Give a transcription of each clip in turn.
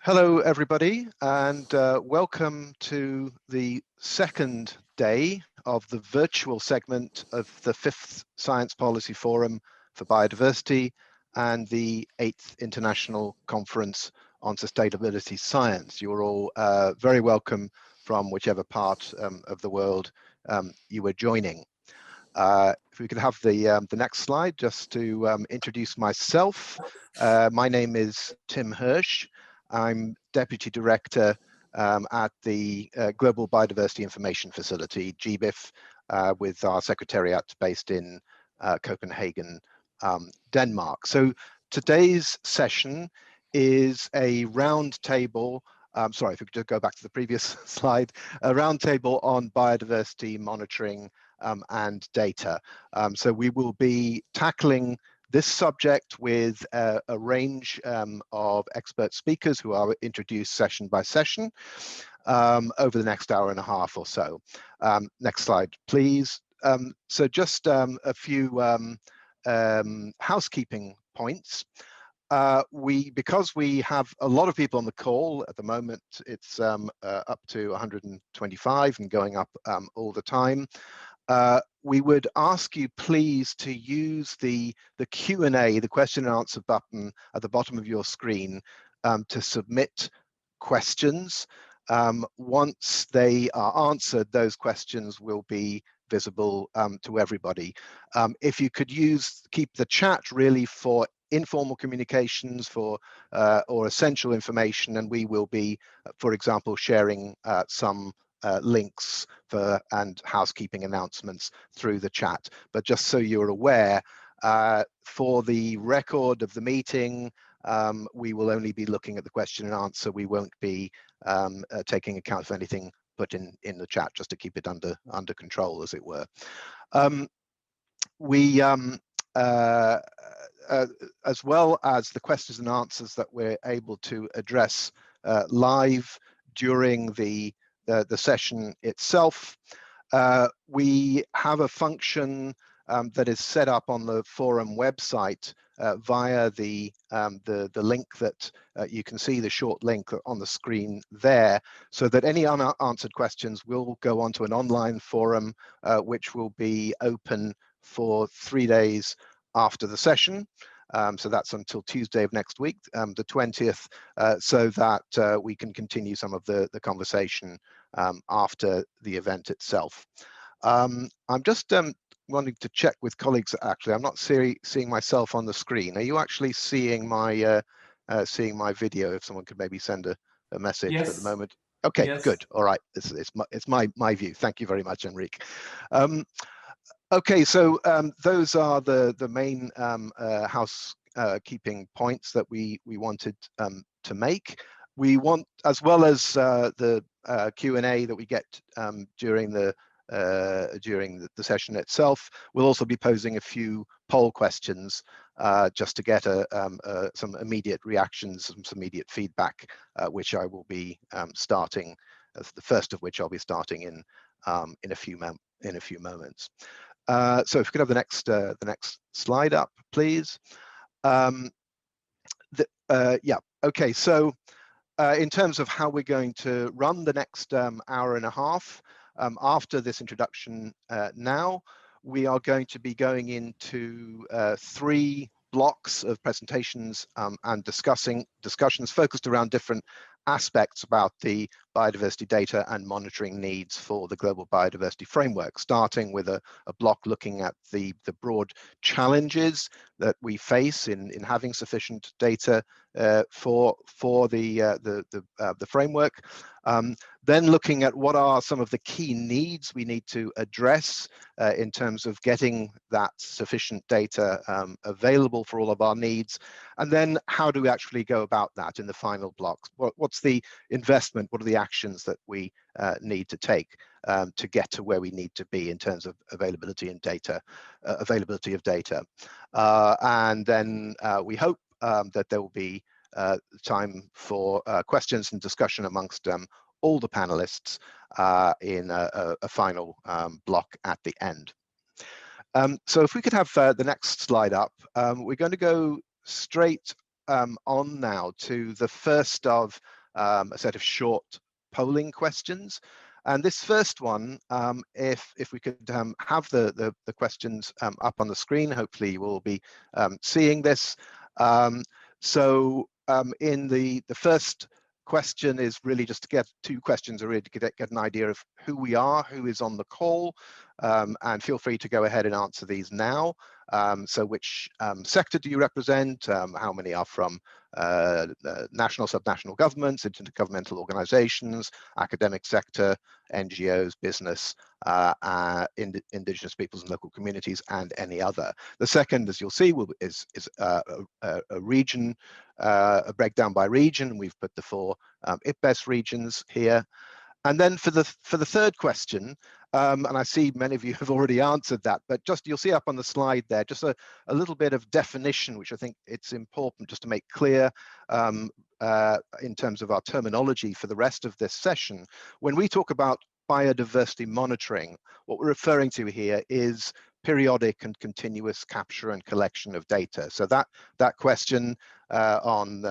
Hello, everybody, and welcome to the second day of the virtual segment of the 5th Science Policy Forum for Biodiversity and the 8th International Conference on Sustainability Science. You're all very welcome from whichever part of the world you were joining. If we could have the next slide, just to introduce myself. My name is Tim Hirsch. I'm Deputy Director at the Global Biodiversity Information Facility, GBIF, with our Secretariat based in Copenhagen, Denmark. So today's session is a roundtable. Sorry, if we could just go back to the previous slide, a roundtable on biodiversity monitoring and data. So we will be tackling this subject with a range of expert speakers who are introduced session by session over the next hour and a half or so. Next slide, please. So just a few housekeeping points. Because we have a lot of people on the call at the moment, it's up to 125 and going up all the time. We would ask you please to use the Q&A, the question and answer button at the bottom of your screen to submit questions. Once they are answered, those questions will be visible to everybody. If you could keep the chat really for informal communications or essential information, and we will be, for example, sharing some links and housekeeping announcements through the chat. But just so you're aware, for the record of the meeting, we will only be looking at the question and answer. We won't be taking account of anything put in the chat, just to keep it under control, as it were. As well as the questions and answers that we're able to address live during the session itself, we have a function that is set up on the forum website via the link that you can see, the short link on the screen there, so that any unanswered questions will go onto an online forum which will be open for 3 days after the session. So that's until Tuesday of next week, the 20th, so that we can continue some of the conversation after the event itself. I'm just wanting to check with colleagues. Actually, I'm not seeing myself on the screen. Are you actually seeing my video? If someone could maybe send a message. Yes. For the moment. Okay, yes. Good. All right. It's my view. Thank you very much, Herique. Okay, so those are the main housekeeping points that we wanted to make. We want, as well as the Q&A that we get during the session itself, we'll also be posing a few poll questions just to get some immediate reactions, some immediate feedback, which I will be starting. The first of which I'll be starting in a few moments. So if we could have the next slide up, please. Yeah, okay, so in terms of how we're going to run the next hour and a half, after this introduction now, we are going to be going into 3 blocks of presentations and discussions focused around different aspects about the biodiversity data and monitoring needs for the global biodiversity framework, starting with a block looking at the broad challenges that we face in having sufficient data for the framework. Then looking at what are some of the key needs we need to address in terms of getting that sufficient data available for all of our needs, and then how do we actually go about that in the final blocks? What's the investment? What are the actions that we need to take to get to where we need to be in terms of availability of data? And then we hope that there will be time for questions and discussion amongst all the panelists in a final block at the end. So if we could have the next slide up, we're going to go straight on now to the first of a set of short polling questions. And this first one, if we could have the questions up on the screen, hopefully you will be seeing this. In the first question is really just to get two questions are really to get an idea of who we are, who is on the call, and feel free to go ahead and answer these now. So which sector do you represent? How many are from national, subnational governments, intergovernmental organizations, academic sector, NGOs, business, indigenous peoples and local communities, and any other. The second, as you'll see, is a region, a breakdown by region. We've put the four IPBES regions here. And then for the third question, and I see many of you have already answered that, but just you'll see up on the slide there, just a little bit of definition, which I think it's important just to make clear in terms of our terminology for the rest of this session. When we talk about biodiversity monitoring, what we're referring to here is periodic and continuous capture and collection of data. So that question on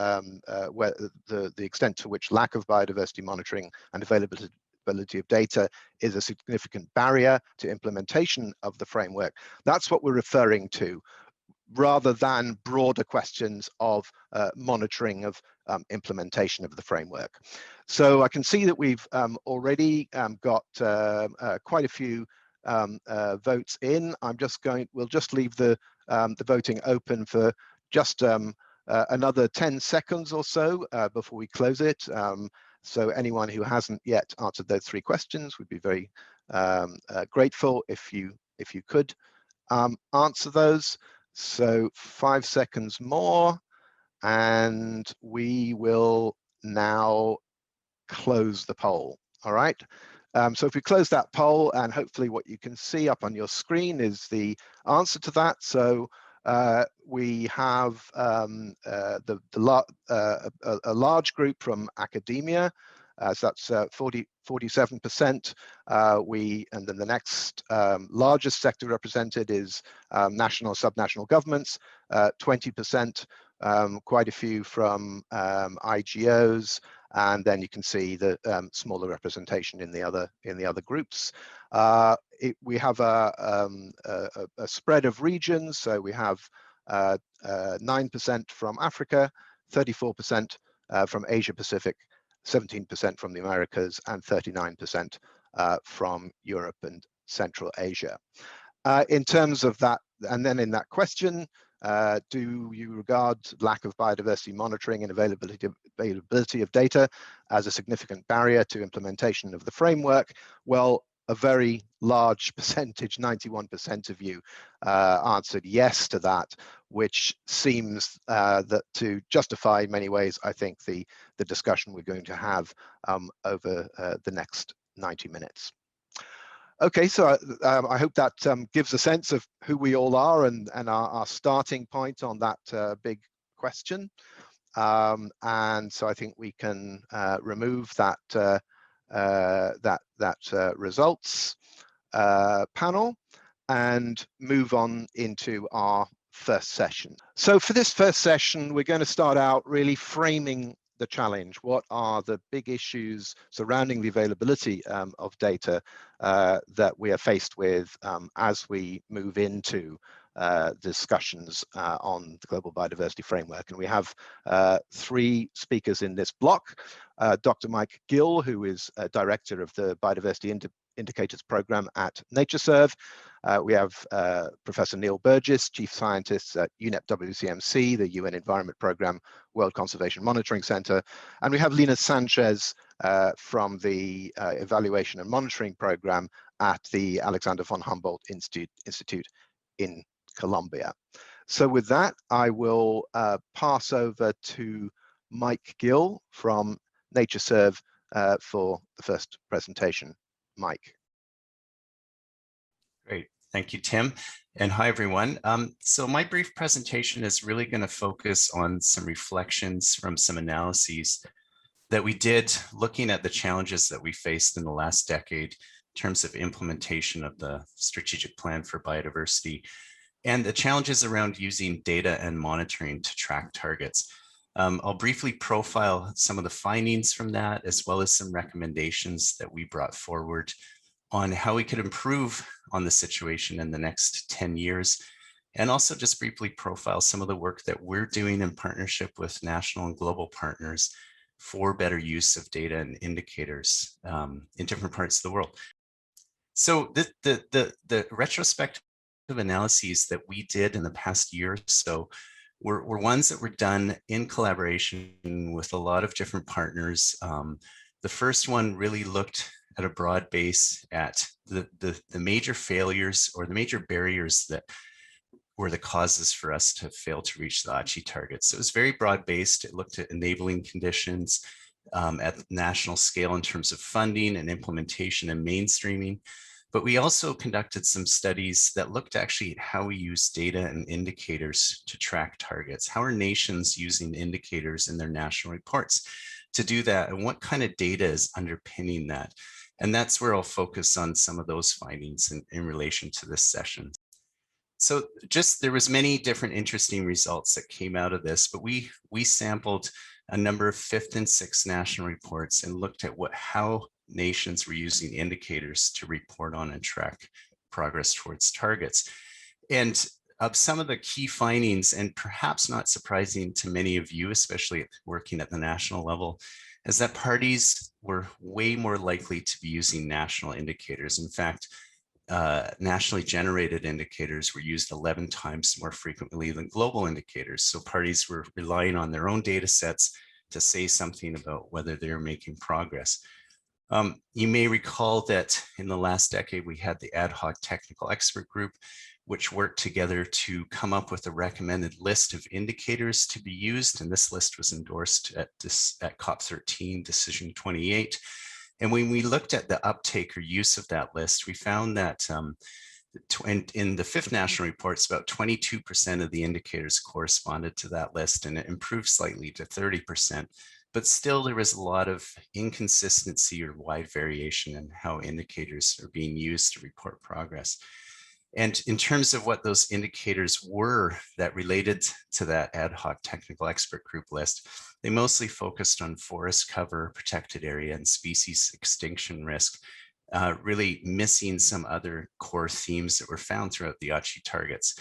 where the extent to which lack of biodiversity monitoring and availability of data is a significant barrier to implementation of the framework, that's what we're referring to, rather than broader questions of monitoring of implementation of the framework. So I can see that we've already got quite a few votes in. We'll just leave the voting open for just another 10 seconds or so before we close it. So anyone who hasn't yet answered those three questions, we'd be very grateful if you could answer those. So 5 seconds more, and we will now close the poll. All right. So if we close that poll, and hopefully what you can see up on your screen is the answer to that. So we have a large group from academia, so that's 47%. And then the next largest sector represented is national, subnational governments, 20%. Quite a few from IGOs, and then you can see the smaller representation in the other groups. We have a spread of regions, so we have 9% from Africa, 34% from Asia Pacific, 17% from the Americas, and 39% from Europe and Central Asia. In terms of that, and then in that question, do you regard lack of biodiversity monitoring and availability of data as a significant barrier to implementation of the framework? Well, a very large percentage, 91% of you answered yes to that, which seems that to justify in many ways, I think, the discussion we're going to have over the next 90 minutes. Okay, so I hope that gives a sense of who we all are and our starting point on that big question. And so I think we can remove that results panel and move on into our first session. So for this first session, we're going to start out really framing the challenge. What are the big issues surrounding the availability of data that we are faced with as we move into discussions on the Global Biodiversity Framework? And we have three speakers in this block. Dr. Mike Gill, who is Director of the Biodiversity Indicators Program at NatureServe. We have Professor Neil Burgess, Chief Scientist at UNEP WCMC, the UN Environment Program World Conservation Monitoring Center. And we have Lina Sanchez from the Evaluation and Monitoring Program at the Alexander von Humboldt Institute in Colombia. So with that, I will pass over to Mike Gill from NatureServe for the first presentation. Mike. Great, thank you, Tim. And hi, everyone. So my brief presentation is really going to focus on some reflections from some analyses that we did looking at the challenges that we faced in the last decade in terms of implementation of the strategic plan for biodiversity and the challenges around using data and monitoring to track targets. I'll briefly profile some of the findings from that, as well as some recommendations that we brought forward on how we could improve on the situation in the next 10 years, and also just briefly profile some of the work that we're doing in partnership with national and global partners for better use of data and indicators in different parts of the world. So the retrospective analyses that we did in the past year or so were ones that were done in collaboration with a lot of different partners. The first one really looked at a broad base at the major failures or the major barriers that were the causes for us to fail to reach the ACHI targets. So it was very broad based. It looked at enabling conditions at national scale in terms of funding and implementation and mainstreaming. But we also conducted some studies that looked actually at how we use data and indicators to track targets. How are nations using indicators in their national reports to do that? And what kind of data is underpinning that? And that's where I'll focus on some of those findings in relation to this session. So there was many different interesting results that came out of this, but we sampled a number of 5th and 6th national reports and looked at how nations were using indicators to report on and track progress towards targets. And of some of the key findings, and perhaps not surprising to many of you, especially working at the national level, is that parties were way more likely to be using national indicators. In fact, nationally generated indicators were used 11 times more frequently than global indicators. So parties were relying on their own data sets to say something about whether they're making progress. You may recall that in the last decade, we had the ad hoc technical expert group, which worked together to come up with a recommended list of indicators to be used. And this list was endorsed at COP13, Decision 28. And when we looked at the uptake or use of that list, we found that in the 5th national reports, about 22% of the indicators corresponded to that list, and it improved slightly to 30%. But still, there was a lot of inconsistency or wide variation in how indicators are being used to report progress. And in terms of what those indicators were that related to that ad hoc technical expert group list, they mostly focused on forest cover, protected area, and species extinction risk, really missing some other core themes that were found throughout the ACHI targets.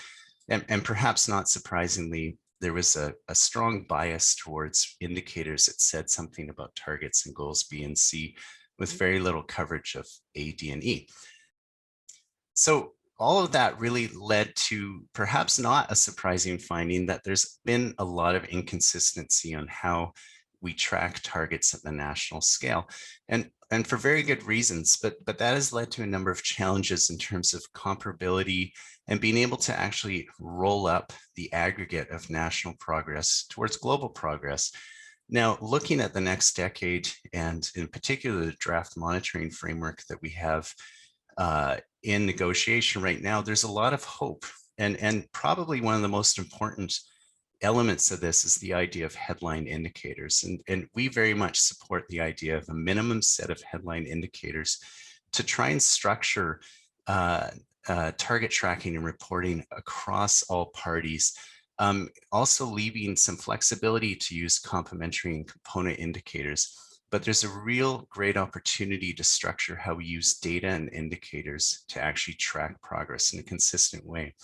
And perhaps not surprisingly, there was a strong bias towards indicators that said something about targets and goals B and C, with very little coverage of A, D, and E. So all of that really led to perhaps not a surprising finding that there's been a lot of inconsistency on how we track targets at the national scale, and for very good reasons, but that has led to a number of challenges in terms of comparability and being able to actually roll up the aggregate of national progress towards global progress. Now, looking at the next decade, and in particular, the draft monitoring framework that we have in negotiation right now, there's a lot of hope. And probably one of the most important elements of this is the idea of headline indicators. And we very much support the idea of a minimum set of headline indicators to try and structure target tracking and reporting across all parties. Also leaving some flexibility to use complementary and component indicators. But there's a real great opportunity to structure how we use data and indicators to actually track progress in a consistent way.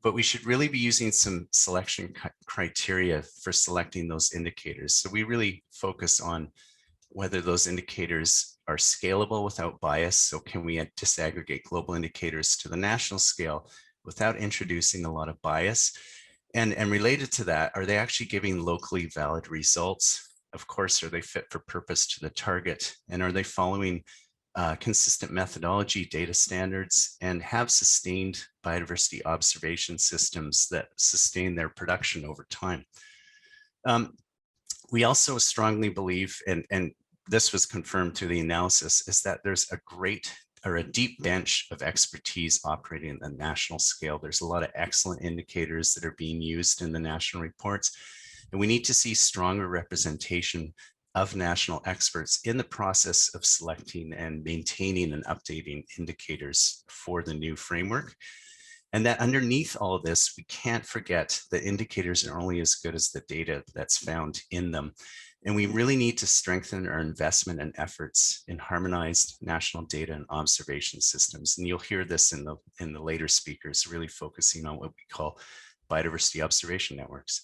But we should really be using some selection criteria for selecting those indicators. So we really focus on whether those indicators are scalable without bias. So can we disaggregate global indicators to the national scale without introducing a lot of bias? And related to that, are they actually giving locally valid results? Of course, are they fit for purpose to the target? And are they following consistent methodology, data standards, and have sustained biodiversity observation systems that sustain their production over time? We also strongly believe, and this was confirmed through the analysis, is that there's a deep bench of expertise operating at the national scale. There's a lot of excellent indicators that are being used in the national reports, and we need to see stronger representation of national experts in the process of selecting and maintaining and updating indicators for the new framework. And that underneath all of this, we can't forget that indicators are only as good as the data that's found in them. And we really need to strengthen our investment and efforts in harmonized national data and observation systems. And you'll hear this in the later speakers, really focusing on what we call biodiversity observation networks.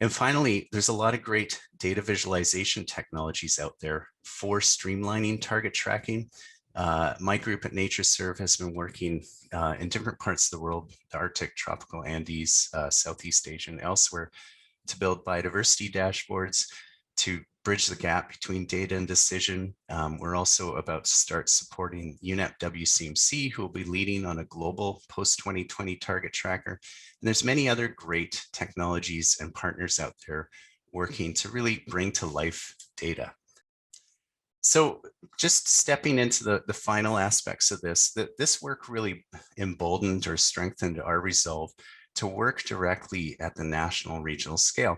And finally, there's a lot of great data visualization technologies out there for streamlining target tracking. My group at NatureServe has been working in different parts of the world, the Arctic, tropical Andes, Southeast Asia, and elsewhere, to build biodiversity dashboards to bridge the gap between data and decision. We're also about to start supporting UNEP WCMC, who will be leading on a global post-2020 target tracker. And there's many other great technologies and partners out there working to really bring to life data. So just stepping into the final aspects of this, this work really emboldened or strengthened our resolve to work directly at the national and regional scale,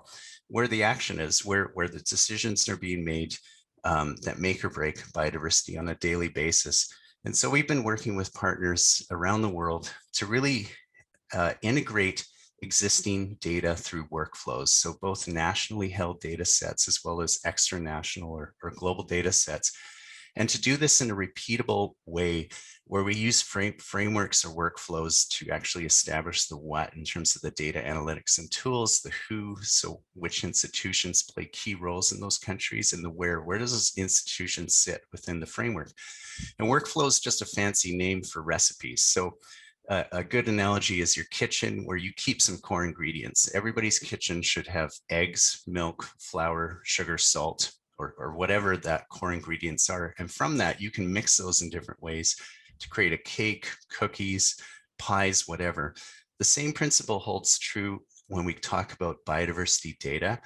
where the action is, where the decisions are being made that make or break biodiversity on a daily basis. And so we've been working with partners around the world to really integrate existing data through workflows. So both nationally held data sets as well as extra national or global data sets. And to do this in a repeatable way where we use frameworks or workflows to actually establish the what in terms of the data analytics and tools, the who, so which institutions play key roles in those countries, and the where does those institutions sit within the framework. And workflow is just a fancy name for recipes. So a good analogy is your kitchen, where you keep some core ingredients. Everybody's kitchen should have eggs, milk, flour, sugar, salt, or whatever that core ingredients are. And from that, you can mix those in different ways to create a cake, cookies, pies, whatever. The same principle holds true when we talk about biodiversity data.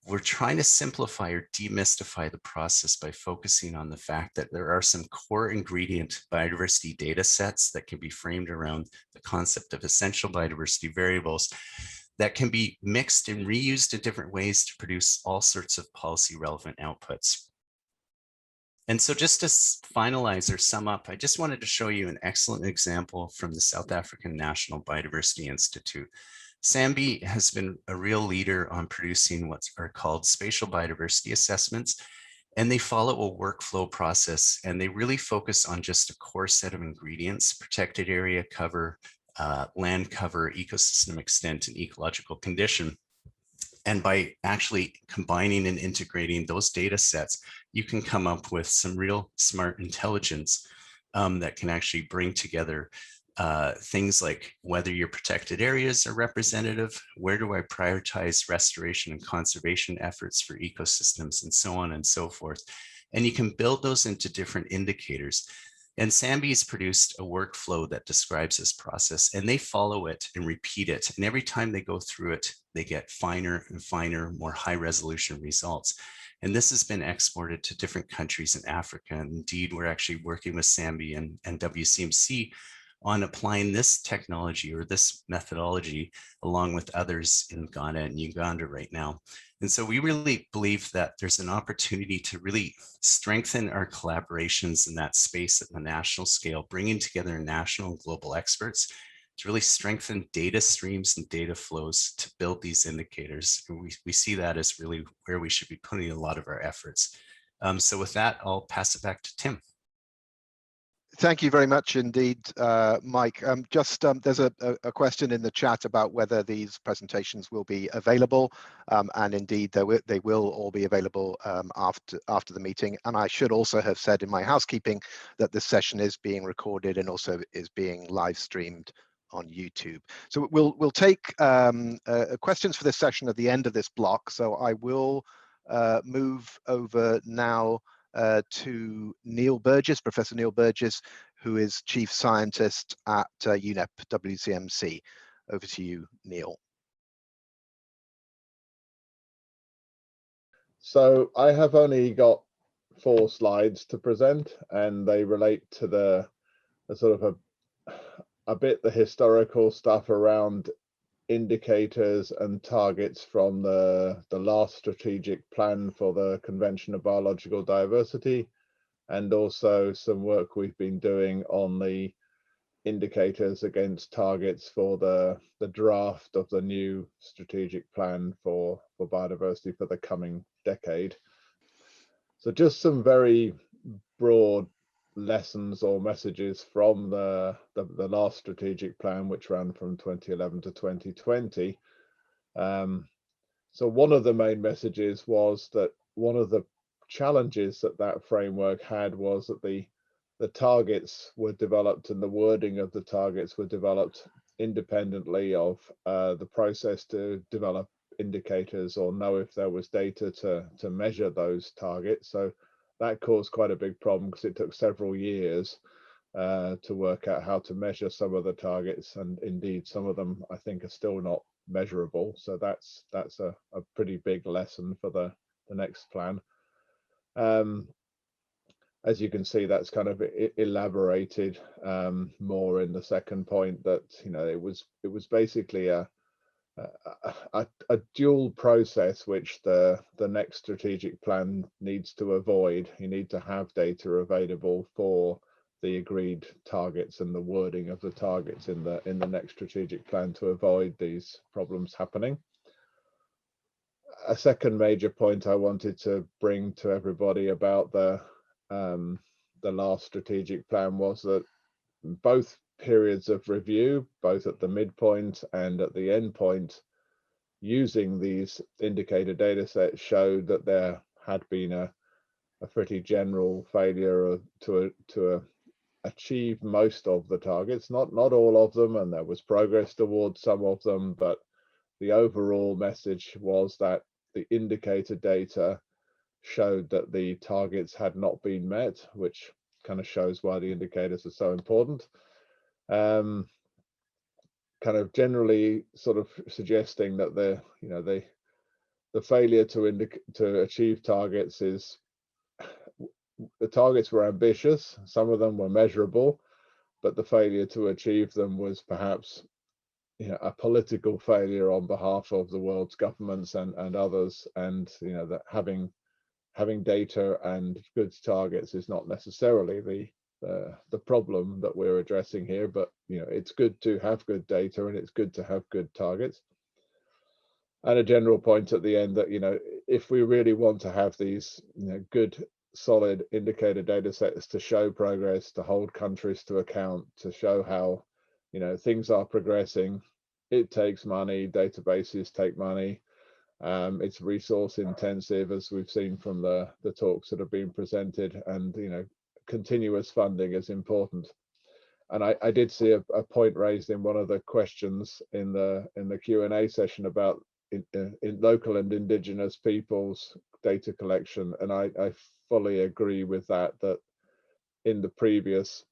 We're trying to simplify or demystify the process by focusing on the fact that there are some core ingredient biodiversity data sets that can be framed around the concept of essential biodiversity variables that can be mixed and reused in different ways to produce all sorts of policy relevant outputs. And so just to finalize or sum up, I just wanted to show you an excellent example from the South African National Biodiversity Institute. SAMBI has been a real leader on producing what are called spatial biodiversity assessments, and they follow a workflow process, and they really focus on just a core set of ingredients: protected area cover, land cover, ecosystem extent, and ecological condition. And by actually combining and integrating those data sets, you can come up with some real smart intelligence that can actually bring together things like whether your protected areas are representative, where do I prioritize restoration and conservation efforts for ecosystems, and so on and so forth. And you can build those into different indicators. And SAMBI has produced a workflow that describes this process, and they follow it and repeat it. And every time they go through it, they get finer and finer, more high resolution results. And this has been exported to different countries in Africa. And indeed, we're actually working with SAMBI and WCMC on applying this technology or this methodology along with others in Ghana and Uganda right now. And so we really believe that there's an opportunity to really strengthen our collaborations in that space at the national scale, bringing together national and global experts to really strengthen data streams and data flows to build these indicators. And we see that as really where we should be putting a lot of our efforts. So with that, I'll pass it back to Tim. Thank you very much indeed, Mike. There's a question in the chat about whether these presentations will be available, and indeed they will all be available after the meeting. And I should also have said in my housekeeping that this session is being recorded and also is being live streamed on YouTube. So we'll take questions for this session at the end of this block. So I will move over now to Neil Burgess, Professor Neil Burgess, who is Chief Scientist at UNEP WCMC. Over to you, Neil. So I have only got 4 slides to present, and they relate to the sort of a bit the historical stuff around indicators and targets from the last strategic plan for the Convention of Biological Diversity, and also some work we've been doing on the indicators against targets for the draft of the new strategic plan for biodiversity for the coming decade. So just some very broad lessons or messages from the last strategic plan, which ran from 2011 to 2020. So one of the main messages was that one of the challenges that framework had was that the targets were developed and the wording of the targets were developed independently of the process to develop indicators or know if there was data to measure those targets. So that caused quite a big problem because it took several years to work out how to measure some of the targets, and indeed some of them I think are still not measurable. So that's a pretty big lesson for the next plan. As you can see, that's kind of elaborated more in the second point, that it was basically a dual process which the next strategic plan needs to avoid. You need to have data available for the agreed targets and the wording of the targets in the next strategic plan to avoid these problems happening. A second major point I wanted to bring to everybody about the last strategic plan was that both periods of review, both at the midpoint and at the end point, using these indicator data sets showed that there had been a pretty general failure to achieve most of the targets, not all of them, and there was progress towards some of them, but the overall message was that the indicator data showed that the targets had not been met, which kind of shows why the indicators are so important. Kind of generally sort of suggesting that the failure to achieve targets is, the targets were ambitious, some of them were measurable, but the failure to achieve them was perhaps a political failure on behalf of the world's governments and others, and that having data and good targets is not necessarily the problem that we're addressing here, but it's good to have good data and it's good to have good targets. And a general point at the end that if we really want to have these good solid indicator data sets to show progress, to hold countries to account, to show how things are progressing, it takes money. Databases take money. It's resource intensive, as we've seen from the talks that have been presented, and continuous funding is important. And I did see a point raised in one of the questions in the Q&A session about in local and indigenous peoples data collection, and I fully agree with that in the previous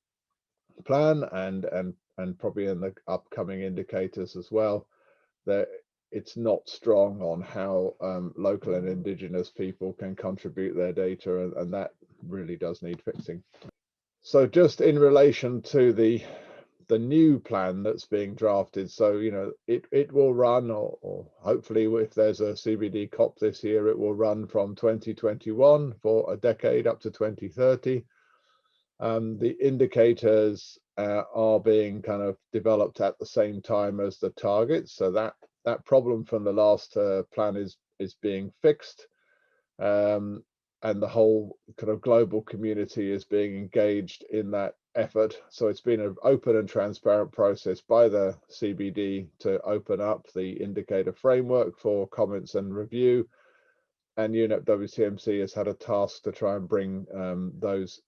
plan and probably in the upcoming indicators as well, that it's not strong on how local and indigenous people can contribute their data, and that really does need fixing. So just in relation to the new plan that's being drafted, so it will run, or hopefully if there's a CBD COP this year, it will run from 2021 for a decade up to 2030. The indicators are being kind of developed at the same time as the targets, so that problem from the last plan is being fixed, and the whole kind of global community is being engaged in that effort. So it's been an open and transparent process by the CBD to open up the indicator framework for comments and review, and UNEP WCMC has had a task to try and bring those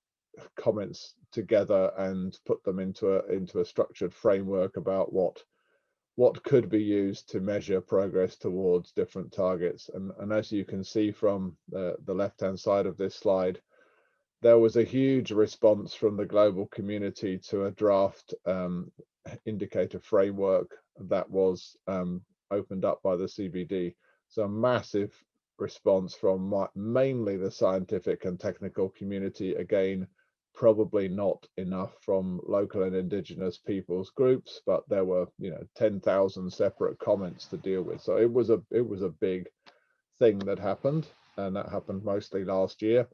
comments together and put them into a structured framework about what could be used to measure progress towards different targets. And as you can see from the left-hand side of this slide, there was a huge response from the global community to a draft indicator framework that was opened up by the CBD. So a massive response from mainly the scientific and technical community. Again, probably not enough from local and indigenous peoples groups, but there were 10,000 separate comments to deal with. So it was a big thing that happened, and that happened mostly last year.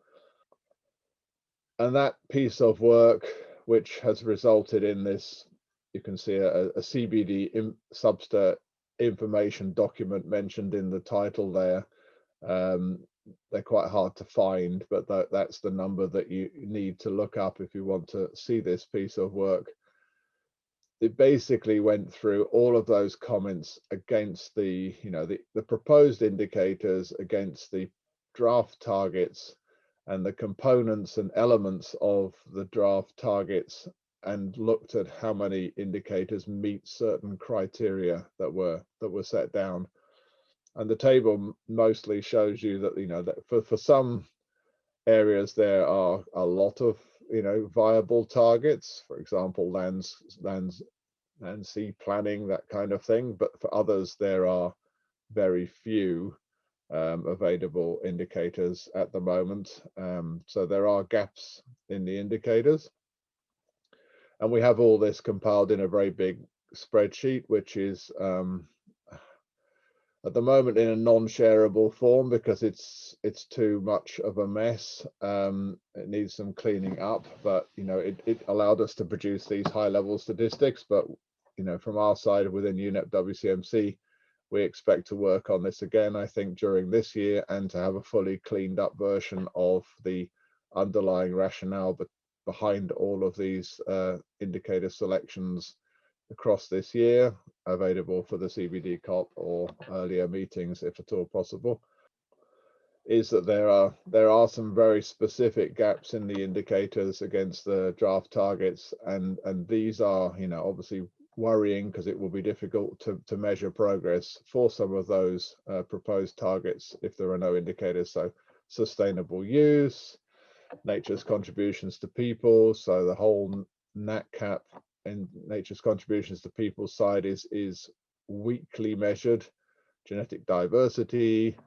And that piece of work, which has resulted in this you can see a CBD subster information document mentioned in the title there. They're quite hard to find, but that's the number that you need to look up if you want to see this piece of work. It basically went through all of those comments against the, the proposed indicators, against the draft targets and the components and elements of the draft targets, and looked at how many indicators meet certain criteria that were set down. And the table mostly shows you that, that for some areas there are a lot of, viable targets, for example, land sea planning, that kind of thing. But for others, there are very few available indicators at the moment. So there are gaps in the indicators. And we have all this compiled in a very big spreadsheet, which is at the moment in a non-shareable form because it's too much of a mess. It needs some cleaning up, but it allowed us to produce these high-level statistics. But from our side within UNEP WCMC, we expect to work on this again, I think, during this year, and to have a fully cleaned up version of the underlying rationale behind all of these indicator selections across this year, available for the CBD COP or earlier meetings if at all possible. Is that there are some very specific gaps in the indicators against the draft targets, and these are obviously worrying because it will be difficult to measure progress for some of those proposed targets if there are no indicators. So sustainable use, nature's contributions to people, so the whole NatCap and nature's contributions to people's side is weekly measured. Genetic diversity,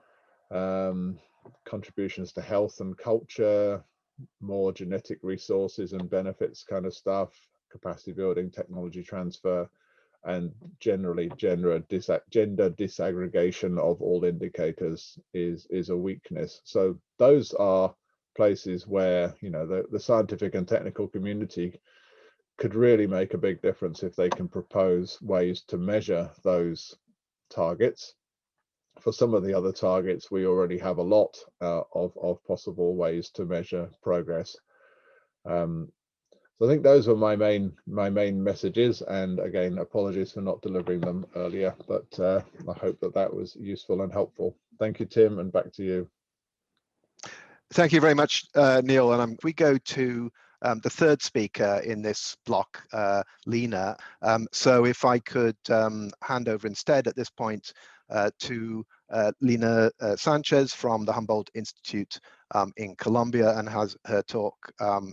contributions to health and culture, more genetic resources and benefits kind of stuff, capacity building, technology transfer, and generally gender disaggregation of all indicators is a weakness. So those are places where the scientific and technical community could really make a big difference if they can propose ways to measure those targets. For some of the other targets, we already have a lot of possible ways to measure progress. So I think those were my main messages, and again, apologies for not delivering them earlier, but I hope that was useful and helpful. Thank you, Tim, and back to you. Thank you very much, Neil. And we go to the third speaker in this block, Lina. So if I could hand over instead at this point to Lina Sanchez from the Humboldt Institute in Colombia, and her talk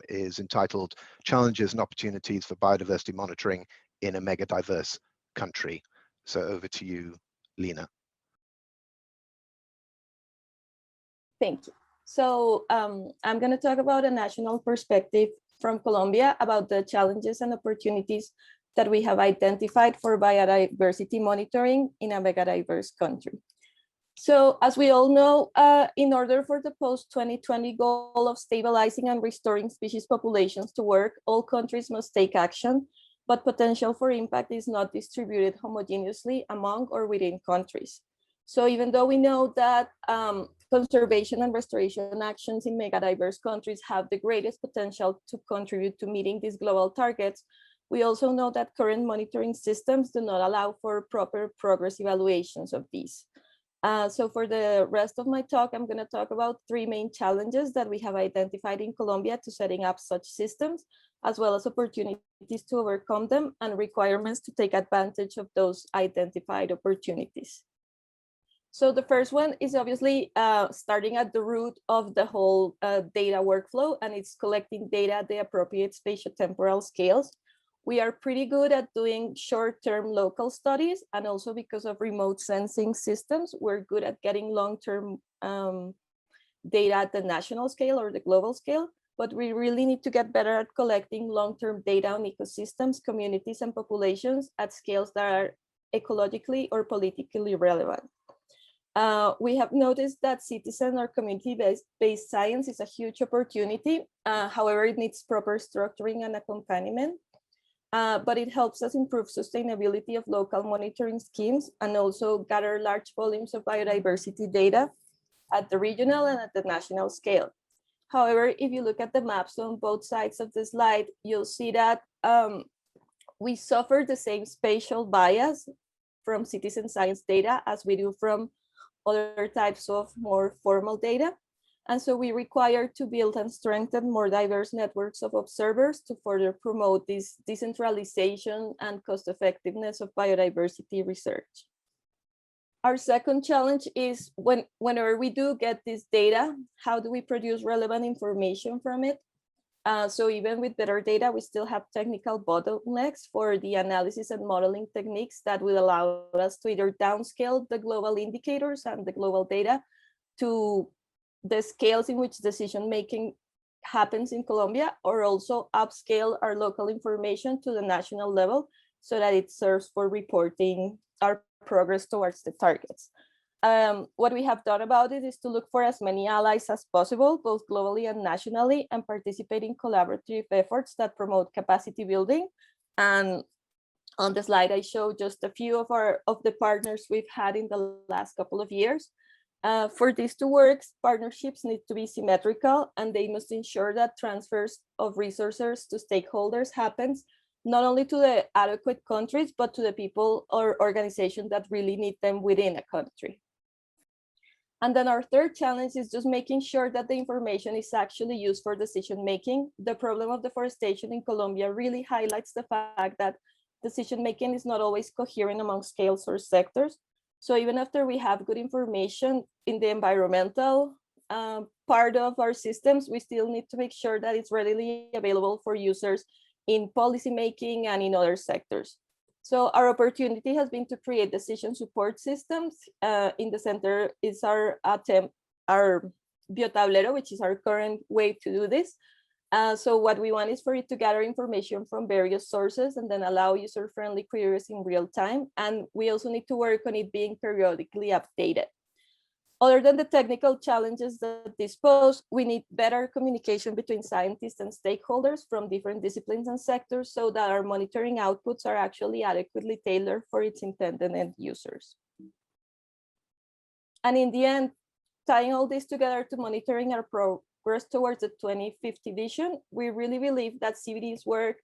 is entitled Challenges and Opportunities for Biodiversity Monitoring in a Megadiverse Country. So over to you, Lina. Thank you. So I'm going to talk about a national perspective from Colombia about the challenges and opportunities that we have identified for biodiversity monitoring in a megadiverse country. So as we all know, in order for the post-2020 goal of stabilizing and restoring species populations to work, all countries must take action, but potential for impact is not distributed homogeneously among or within countries. So even though we know that conservation and restoration actions in megadiverse countries have the greatest potential to contribute to meeting these global targets, we also know that current monitoring systems do not allow for proper progress evaluations of these. So for the rest of my talk, I'm going to talk about three main challenges that we have identified in Colombia to setting up such systems, as well as opportunities to overcome them and requirements to take advantage of those identified opportunities. So the first one is obviously starting at the root of the whole data workflow, and it's collecting data at the appropriate spatiotemporal scales. We are pretty good at doing short-term local studies, and also because of remote sensing systems, we're good at getting long-term data at the national scale or the global scale, but we really need to get better at collecting long-term data on ecosystems, communities, and populations at scales that are ecologically or politically relevant. We have noticed that citizen or community-based science is a huge opportunity. However, it needs proper structuring and accompaniment. but it helps us improve sustainability of local monitoring schemes and also gather large volumes of biodiversity data at the regional and at the national scale. However, if you look at the maps on both sides of the slide, you'll see that we suffer the same spatial bias from citizen science data as we do from other types of more formal data. And so we require to build and strengthen more diverse networks of observers to further promote this decentralization and cost effectiveness of biodiversity research. Our second challenge is whenever we do get this data, how do we produce relevant information from it? So even with better data, we still have technical bottlenecks for the analysis and modeling techniques that will allow us to either downscale the global indicators and the global data to the scales in which decision-making happens in Colombia, or also upscale our local information to the national level so that it serves for reporting our progress towards the targets. What we have done about it is to look for as many allies as possible, both globally and nationally, and participate in collaborative efforts that promote capacity building. And on the slide, I show just a few of the partners we've had in the last couple of years. For this to work, partnerships need to be symmetrical, and they must ensure that transfers of resources to stakeholders happens not only to the adequate countries, but to the people or organizations that really need them within a country. And then our third challenge is just making sure that the information is actually used for decision-making. The problem of deforestation in Colombia really highlights the fact that decision-making is not always coherent among scales or sectors. So even after we have good information in the environmental part of our systems, we still need to make sure that it's readily available for users in policymaking and in other sectors. So our opportunity has been to create decision support systems. In the center is our Biotablero, which is our current way to do this. So what we want is for it to gather information from various sources and then allow user-friendly queries in real time. And we also need to work on it being periodically updated. Other than the technical challenges that this pose, we need better communication between scientists and stakeholders from different disciplines and sectors so that our monitoring outputs are actually adequately tailored for its intended end users. And in the end, tying all this together to monitoring our progress towards the 2050 vision, we really believe that CBD's work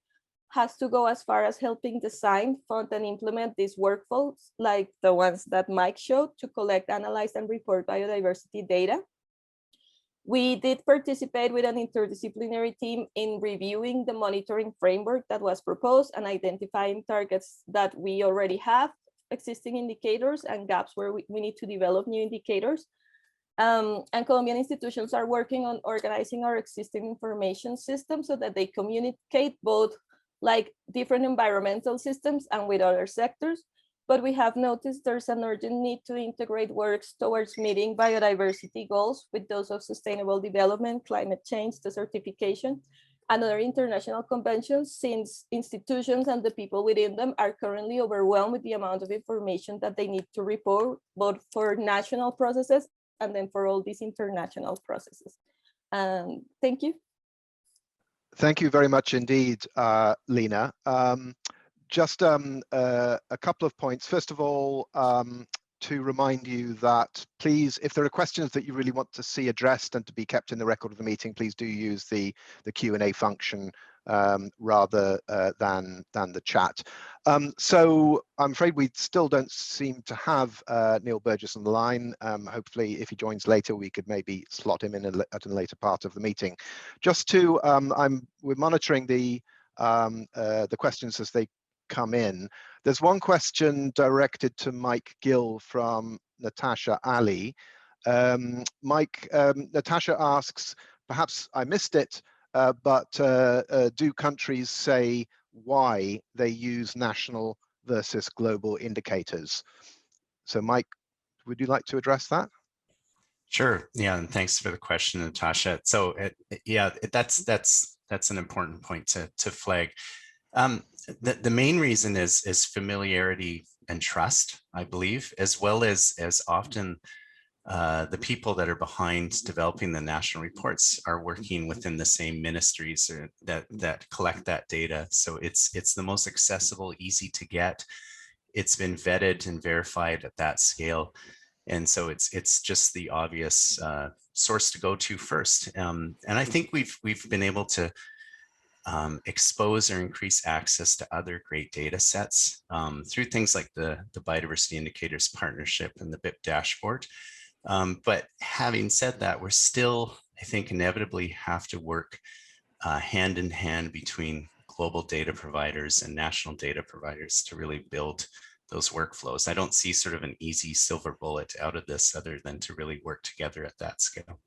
has to go as far as helping design, fund, and implement these workflows like the ones that Mike showed to collect, analyze, and report biodiversity data. We did participate with an interdisciplinary team in reviewing the monitoring framework that was proposed and identifying targets that we already have, existing indicators, and gaps where we need to develop new indicators. And Colombian institutions are working on organizing our existing information system so that they communicate both like different environmental systems and with other sectors. But we have noticed there's an urgent need to integrate works towards meeting biodiversity goals with those of sustainable development, climate change, desertification, and other international conventions, since institutions and the people within them are currently overwhelmed with the amount of information that they need to report, both for national processes and then for all these international processes. Thank you. Thank you very much indeed, Lina. Just a couple of points. First of all, to remind you that please, if there are questions that you really want to see addressed and to be kept in the record of the meeting, please do use the Q&A function rather than the chat. So I'm afraid we still don't seem to have Neil Burgess on the line. Hopefully, if he joins later, we could maybe slot him in at a later part of the meeting. Just to, we're monitoring the questions as they come in. There's one question directed to Mike Gill from Natasha Ali. Natasha asks, perhaps I missed it, but do countries say why they use national versus global indicators? So Mike, would you like to address that? Sure. Yeah, and thanks for the question, Natasha. So that's an important point to flag. The main reason is familiarity and trust, I believe, as well as often the people that are behind developing the national reports are working within the same ministries that collect that data. So it's the most accessible, easy to get. It's been vetted and verified at that scale. And so it's just the obvious source to go to first. And I think we've been able to expose or increase access to other great data sets through things like the Biodiversity Indicators Partnership and the BIP dashboard. But having said that, we're still, I think, inevitably have to work hand in hand between global data providers and national data providers to really build those workflows. I don't see sort of an easy silver bullet out of this other than to really work together at that scale.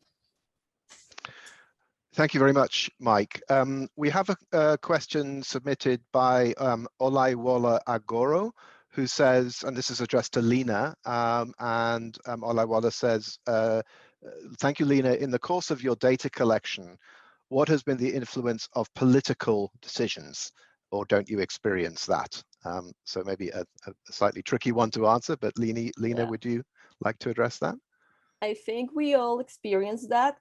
Thank you very much, Mike. We have a question submitted by Olaiwola Agoro, who says, and this is addressed to Lina, and Olaiwola says, thank you, Lina. In the course of your data collection, what has been the influence of political decisions, or don't you experience that? So maybe a slightly tricky one to answer, but Lina, Yeah. would you like to address that? I think we all experience that.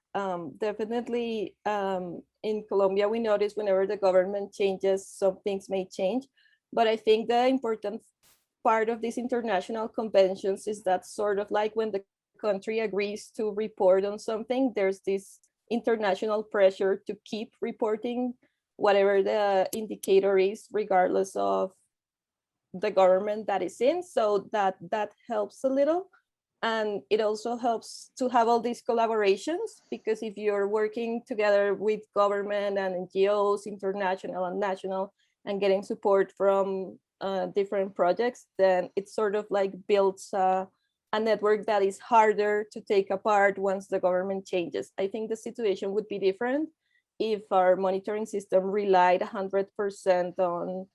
Definitely in Colombia, we notice whenever the government changes, some things may change. But I think the important part of these international conventions is that sort of like when the country agrees to report on something, there's this international pressure to keep reporting whatever the indicator is, regardless of the government that is in. So that helps a little. And it also helps to have all these collaborations, because if you're working together with government and NGOs, international and national, and getting support from different projects, then it sort of like builds a network that is harder to take apart once the government changes. I think the situation would be different if our monitoring system relied 100% on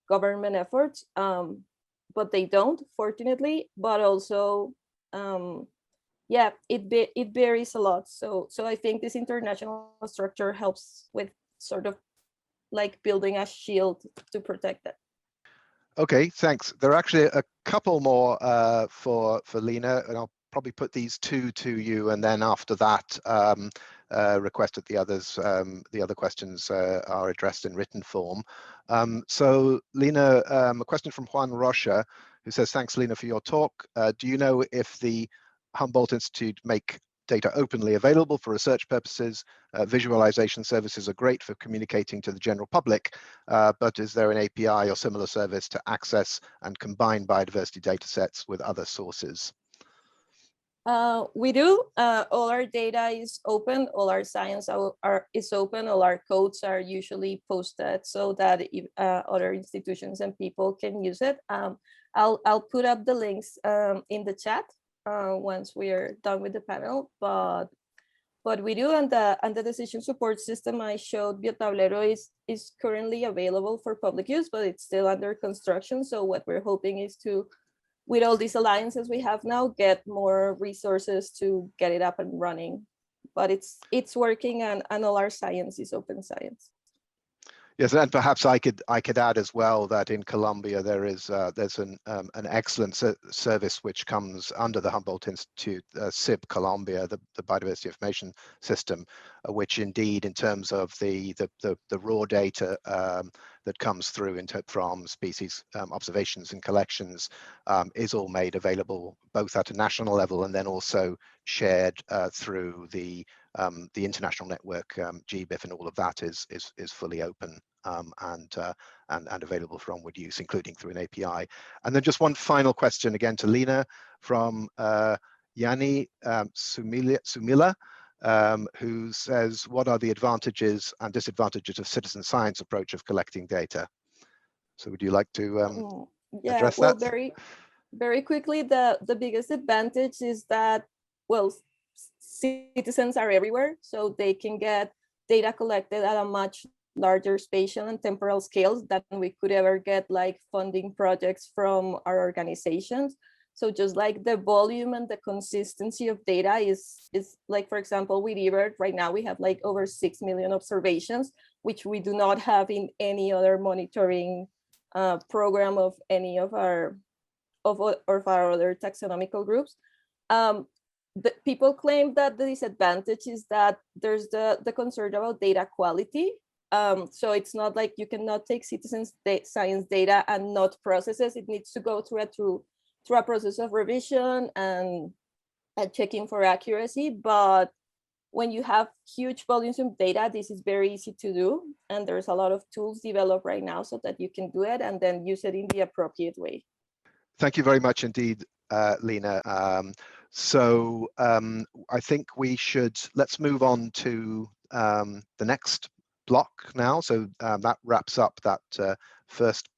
government efforts, but they don't, fortunately. But also, yeah, it varies a lot. So I think this international structure helps with sort of like building a shield to protect it. Okay, thanks. There are actually a couple more for Lina, and I'll probably put these two to you, and then after that, request that the other questions are addressed in written form. So Lina, a question from Juan Rocha, who says, thanks, Lina, for your talk. Do you know if the Humboldt Institute make data openly available for research purposes? Visualization services are great for communicating to the general public, but is there an API or similar service to access and combine biodiversity data sets with other sources? We do. All our data is open. All our science is open. All our codes are usually posted so that other institutions and people can use it. I'll put up the links in the chat once we are done with the panel. But we do, and the decision support system I showed, Biotablero, is currently available for public use, but it's still under construction. So what we're hoping is to, with all these alliances we have now, get more resources to get it up and running. But it's working, and all our science is open science. Yes, and perhaps I could add as well that in Colombia there's an excellent service which comes under the Humboldt Institute, SIB Colombia, the Biodiversity Information System, which indeed, in terms of the raw data that comes through from species observations and collections, is all made available both at a national level and then also shared through the international network. GBIF and all of that is fully open and available for onward use, including through an API. And then just one final question again to Lina from Yanni Sumila, who says, what are the advantages and disadvantages of citizen science approach of collecting data? So would you like to address that? Very, very quickly, the biggest advantage is that, well, citizens are everywhere, so they can get data collected at a much larger spatial and temporal scales than we could ever get like funding projects from our organizations. So just like the volume and the consistency of data is like, for example, with eBird, right now we have like over 6 million observations, which we do not have in any other monitoring program of any of our other taxonomical groups. people claim that the disadvantage is that there's the concern about data quality. So it's not like you cannot take citizens science data and not process it. It needs to go through a process of revision and checking for accuracy. But when you have huge volumes of data, this is very easy to do. And there's a lot of tools developed right now so that you can do it and then use it in the appropriate way. Thank you very much indeed, Lina. I think let's move on to the next block now. So that wraps up that first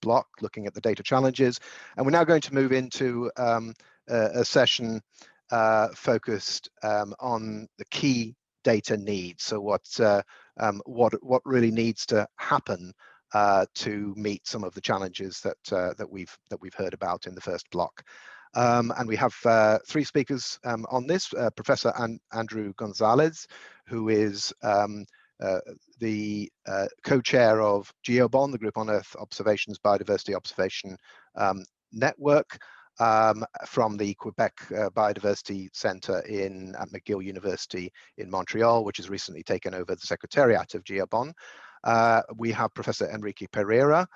block, looking at the data challenges. And we're now going to move into a session focused on the key data needs. So what really needs to happen to meet some of the challenges that we've heard about in the first block. And we have three speakers on this. Professor Andrew Gonnzalez, who is the co-chair of GeoBon, the Group on Earth Observations Biodiversity Observation Network, from the Quebec Biodiversity Center at McGill University in Montreal, which has recently taken over the Secretariat of GeoBon. We have Professor Herique Pereira,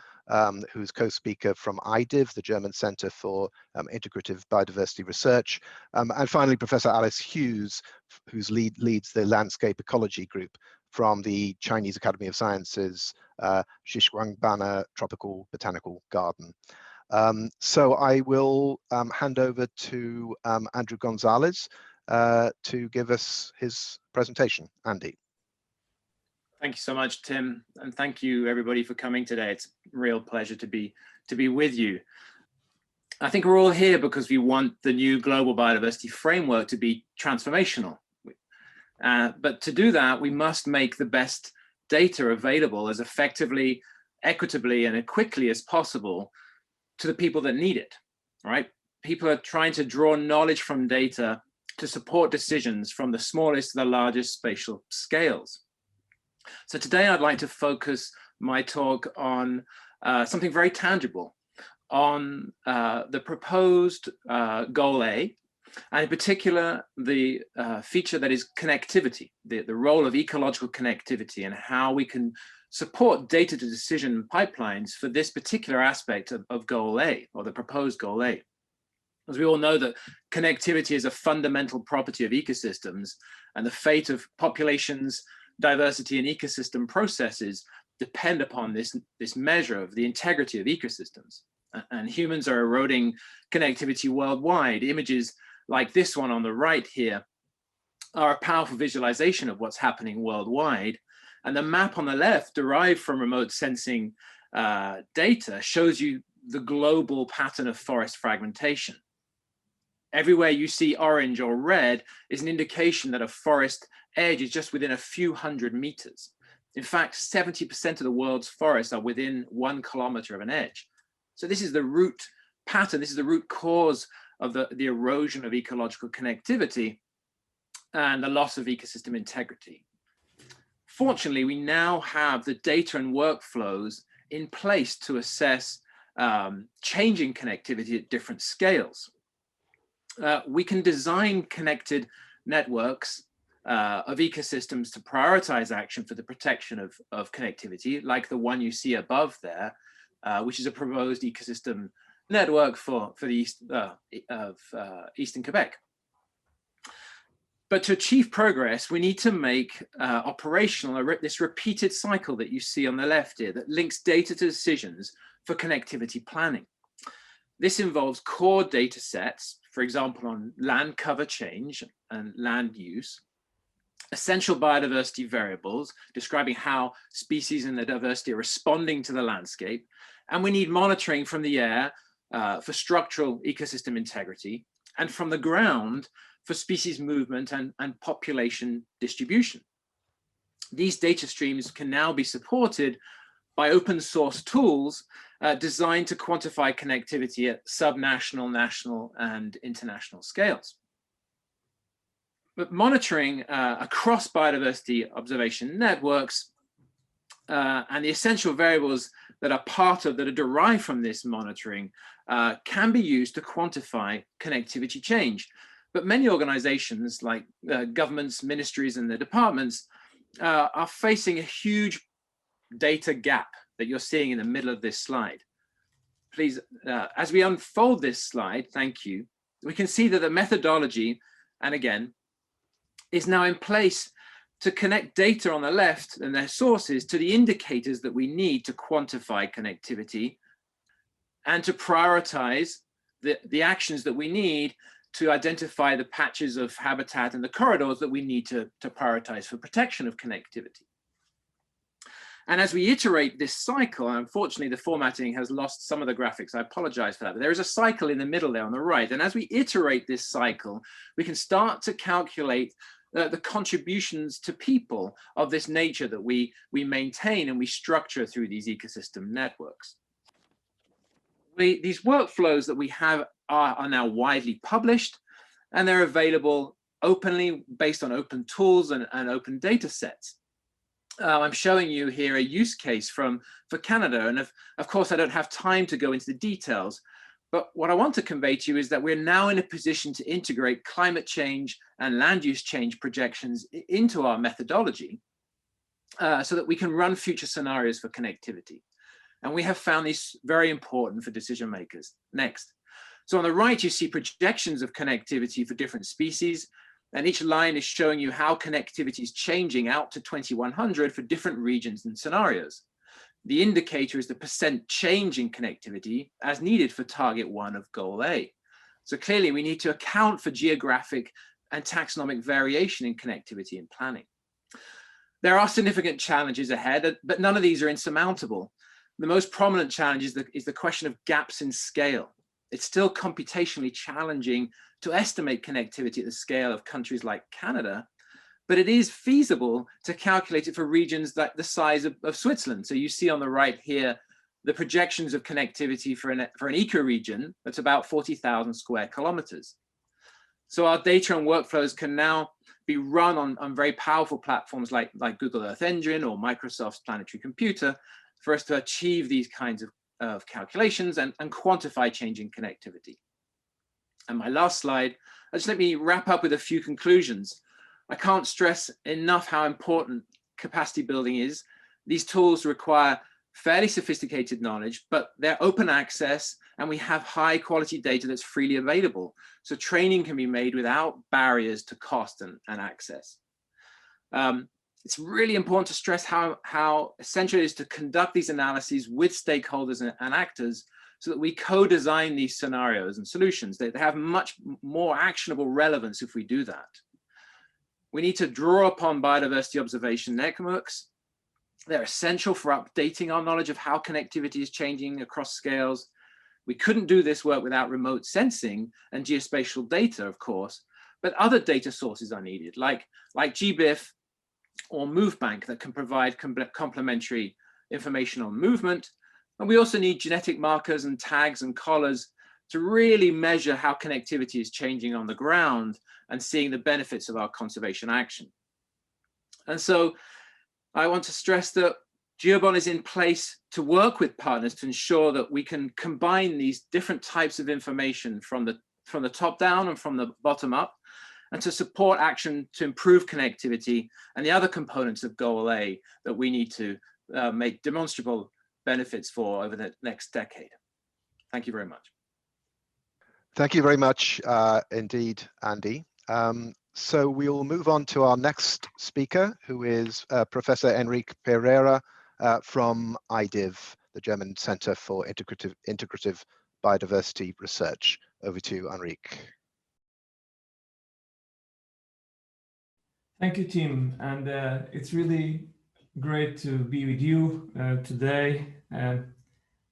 who's co-speaker from IDIV, the German Center for Integrative Biodiversity Research. And finally, Professor Alice Hughes, who leads the Landscape Ecology Group from the Chinese Academy of Sciences, Xishuangbanna Tropical Botanical Garden. So I will hand over to Andrew Gonnzalez to give us his presentation. Andy. Thank you so much, Tim, and thank you everybody for coming today. It's a real pleasure to be with you. I think we're all here because we want the new global biodiversity framework to be transformational. But to do that, we must make the best data available as effectively, equitably, and as quickly as possible to the people that need it, right? People are trying to draw knowledge from data to support decisions from the smallest to the largest spatial scales. So today I'd like to focus my talk on something very tangible, on the proposed goal A, and in particular the feature that is connectivity, the role of ecological connectivity and how we can support data to decision pipelines for this particular aspect of goal A, or the proposed goal A. As we all know, that connectivity is a fundamental property of ecosystems, and the fate of populations, diversity, and ecosystem processes depend upon this measure of the integrity of ecosystems. And humans are eroding connectivity worldwide. Images like this one on the right here are a powerful visualization of what's happening worldwide. And the map on the left, derived from remote sensing data, shows you the global pattern of forest fragmentation. Everywhere you see orange or red is an indication that a forest edge is just within a few hundred meters. In fact, 70% of the world's forests are within 1 kilometer of an edge. So this is the root pattern, this is the root cause of the erosion of ecological connectivity and the loss of ecosystem integrity. Fortunately, we now have the data and workflows in place to assess changing connectivity at different scales. We can design connected networks of ecosystems to prioritize action for the protection of connectivity, like the one you see above there, which is a proposed ecosystem network for the east of Eastern Quebec. But to achieve progress, we need to make operational this repeated cycle that you see on the left here that links data to decisions for connectivity planning. This involves core data sets, for example, on land cover change and land use, essential biodiversity variables describing how species and their diversity are responding to the landscape, and we need monitoring from the air for structural ecosystem integrity, and from the ground for species movement and population distribution. These data streams can now be supported by open source tools designed to quantify connectivity at subnational, national, and international scales. But monitoring across biodiversity observation networks and the essential variables that are derived from this monitoring can be used to quantify connectivity change. But many organizations like governments, ministries, and the departments are facing a huge data gap that you're seeing in the middle of this slide. Please, as we unfold this slide, thank you, we can see that the methodology, and again, is now in place to connect data on the left and their sources to the indicators that we need to quantify connectivity and to prioritize the actions that we need to identify the patches of habitat and the corridors that we need to prioritize for protection of connectivity. And as we iterate this cycle, unfortunately, the formatting has lost some of the graphics. I apologize for that, but there is a cycle in the middle there on the right. And as we iterate this cycle, we can start to calculate the contributions to people of this nature that we maintain and we structure through these ecosystem networks. These workflows that we have are now widely published, and they're available openly based on open tools and open data sets. I'm showing you here a use case for Canada, and of course I don't have time to go into the details, but what I want to convey to you is that we're now in a position to integrate climate change and land use change projections into our methodology so that we can run future scenarios for connectivity. And we have found these very important for decision makers. Next. So on the right, you see projections of connectivity for different species. And each line is showing you how connectivity is changing out to 2100 for different regions and scenarios. The indicator is the % change in connectivity as needed for target 1 of goal A. So clearly we need to account for geographic and taxonomic variation in connectivity and planning. There are significant challenges ahead, but none of these are insurmountable. The most prominent challenge is the question of gaps in scale. It's still computationally challenging to estimate connectivity at the scale of countries like Canada, but it is feasible to calculate it for regions like the size of Switzerland. So you see on the right here, the projections of connectivity for an ecoregion that's about 40,000 square kilometers. So our data and workflows can now be run on very powerful platforms like Google Earth Engine or Microsoft's Planetary Computer for us to achieve these kinds of calculations and quantify changing connectivity. And my last slide, just let me wrap up with a few conclusions. I can't stress enough how important capacity building is. These tools require fairly sophisticated knowledge, but they're open access and we have high quality data that's freely available. So training can be made without barriers to cost and access. It's really important to stress how essential it is to conduct these analyses with stakeholders and actors so that we co-design these scenarios and solutions. They have much more actionable relevance if we do that. We need to draw upon biodiversity observation networks. They're essential for updating our knowledge of how connectivity is changing across scales. We couldn't do this work without remote sensing and geospatial data, of course, but other data sources are needed, like GBIF or MoveBank that can provide complementary information on movement. And we also need genetic markers and tags and collars to really measure how connectivity is changing on the ground and seeing the benefits of our conservation action. And so I want to stress that GeoBond is in place to work with partners to ensure that we can combine these different types of information from the top down and from the bottom up, and to support action to improve connectivity and the other components of Goal A that we need to make demonstrable benefits for over the next decade. Thank you very much. Thank you very much indeed, Andy. So we'll move on to our next speaker, who is Professor Herique Pereira from IDIV, the German Center for Integrative Biodiversity Research. Over to you, Herique. Thank you, Tim. And it's really great to be with you today.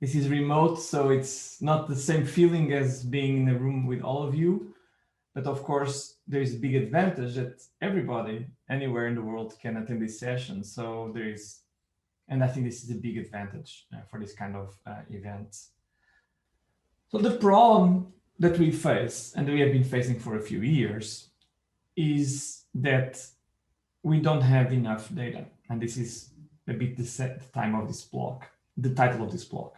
This is remote, so it's not the same feeling as being in a room with all of you. But of course, there is a big advantage that everybody anywhere in the world can attend this session. So there is, and I think this is a big advantage for this kind of events. So the problem that we face, and we have been facing for a few years, is that we don't have enough data. And this is a bit the time of this block, the title of this block.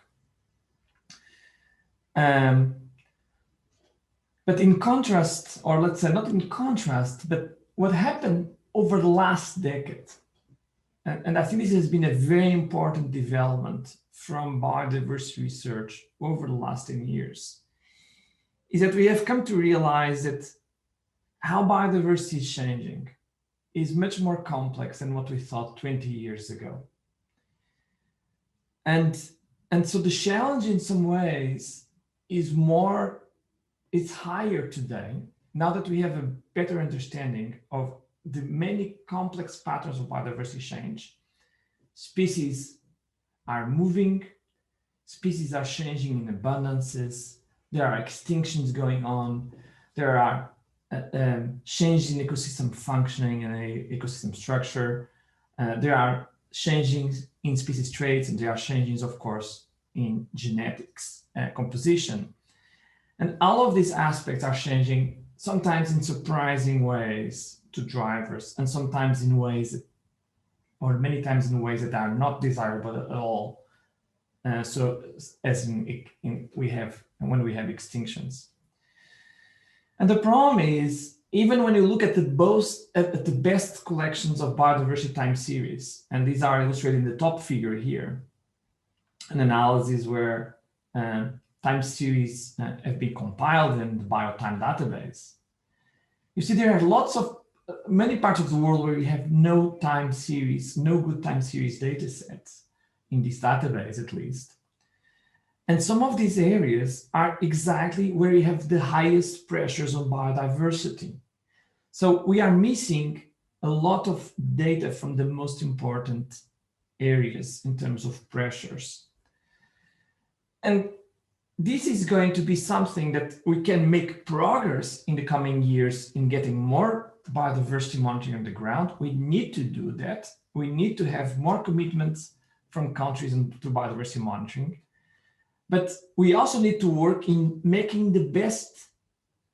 But in contrast, or let's say not in contrast, but what happened over the last decade, and I think this has been a very important development from biodiversity research over the last 10 years, is that we have come to realize that how biodiversity is changing is much more complex than what we thought 20 years ago. And so the challenge in some ways is it's higher today, now that we have a better understanding of the many complex patterns of biodiversity change. Species are moving, species are changing in abundances, there are extinctions going on, there are changes in ecosystem functioning and ecosystem structure, there are changes in species traits, and there are changes, of course, in genetics composition. And all of these aspects are changing, sometimes in surprising ways to drivers, and sometimes in ways, or many times in ways that are not desirable at all. So as when we have extinctions. And the problem is, even when you look at the best collections of biodiversity time series, and these are illustrated in the top figure here, an analysis where time series have been compiled in the Biotime database. You see there are many parts of the world where we have no good time series data sets in this database, at least. And some of these areas are exactly where you have the highest pressures on biodiversity. So we are missing a lot of data from the most important areas in terms of pressures. And this is going to be something that we can make progress in the coming years in getting more biodiversity monitoring on the ground. We need to do that. We need to have more commitments from countries to biodiversity monitoring. But we also need to work in making the best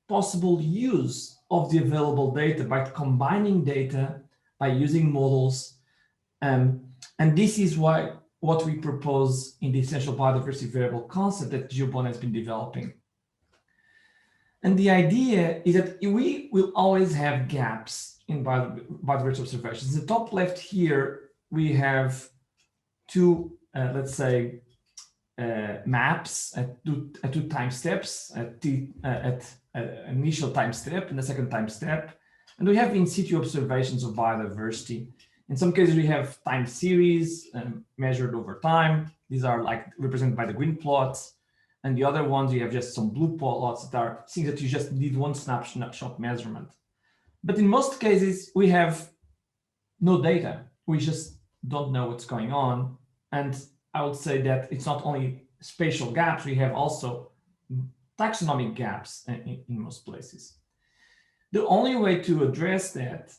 possible use of the available data by combining data, by using models. And this is what we propose in the essential biodiversity variable concept that Gill has been developing. And the idea is that we will always have gaps in biodiversity observations. In the top left here, we have two, let's say, maps at two time steps, at initial time step and the second time step. And we have in situ observations of biodiversity. In some cases, we have time series measured over time. These are like represented by the green plots. And the other ones, you have just some blue plots that are things that you just need one snapshot measurement. But in most cases, we have no data. We just don't know what's going on. And I would say that it's not only spatial gaps, we have also taxonomic gaps in most places. The only way to address that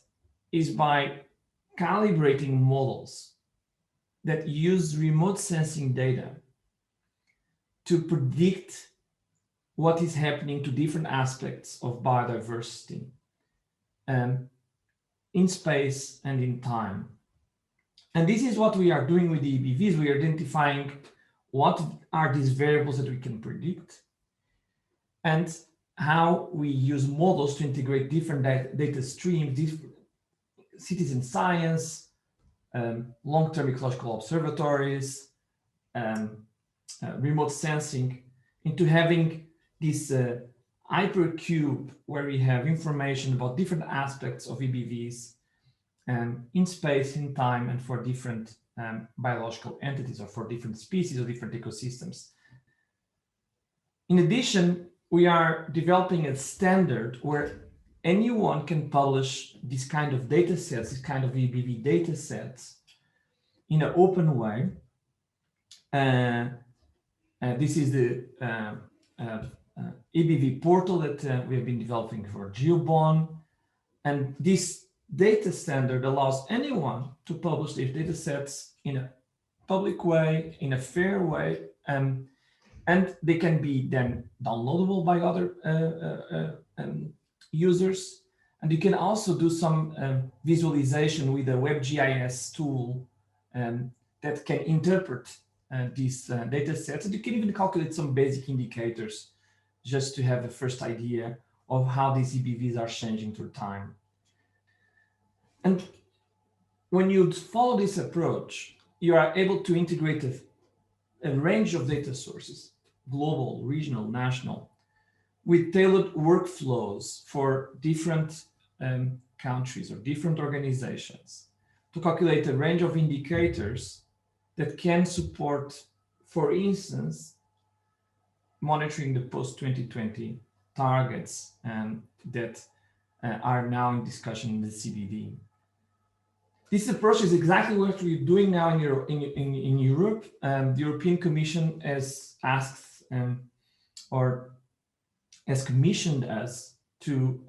is by calibrating models that use remote sensing data to predict what is happening to different aspects of biodiversity in space and in time. And this is what we are doing with the EBVs. We are identifying what are these variables that we can predict and how we use models to integrate different data streams, different citizen science, long-term ecological observatories, remote sensing, into having this hypercube where we have information about different aspects of EBVs in space, in time, and for different biological entities, or for different species or different ecosystems. In addition, we are developing a standard where anyone can publish this kind of data sets, this kind of EBV data sets in an open way. This is the EBV portal that we have been developing for Gill. And this data standard allows anyone to publish these data sets in a public way, in a fair way, and they can be then downloadable by other users. And you can also do some visualization with a WebGIS tool that can interpret these data sets. And you can even calculate some basic indicators just to have the first idea of how these EBVs are changing through time. And when you follow this approach, you are able to integrate a range of data sources, global, regional, national, with tailored workflows for different countries or different organizations to calculate a range of indicators that can support, for instance, monitoring the post-2020 targets that are now in discussion in the CBD. This approach is exactly what we're doing now in Europe. The European Commission has asked or has commissioned us to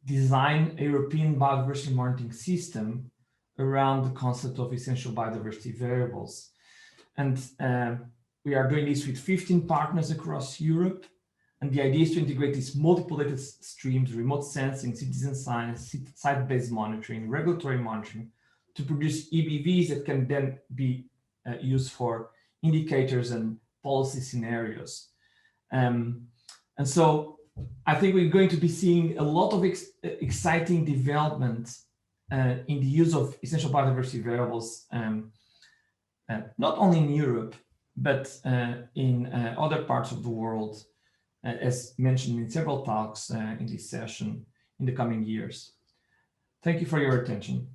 design a European biodiversity monitoring system around the concept of essential biodiversity variables. And we are doing this with 15 partners across Europe. And the idea is to integrate these multiple data streams, remote sensing, citizen science, site-based monitoring, regulatory monitoring, to produce EBVs that can then be used for indicators and policy scenarios. And so I think we're going to be seeing a lot of exciting developments in the use of essential biodiversity variables, not only in Europe, but in other parts of the world, as mentioned in several talks in this session in the coming years. Thank you for your attention.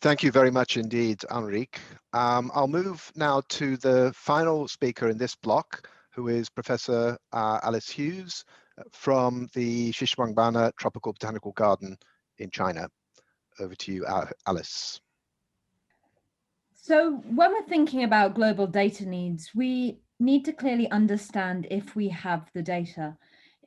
Thank you very much indeed, Herique. I'll move now to the final speaker in this block, who is Professor Alice Hughes from the Xishuangbanna Tropical Botanical Garden in China. Over to you, Alice. So when we're thinking about global data needs, we need to clearly understand if we have the data.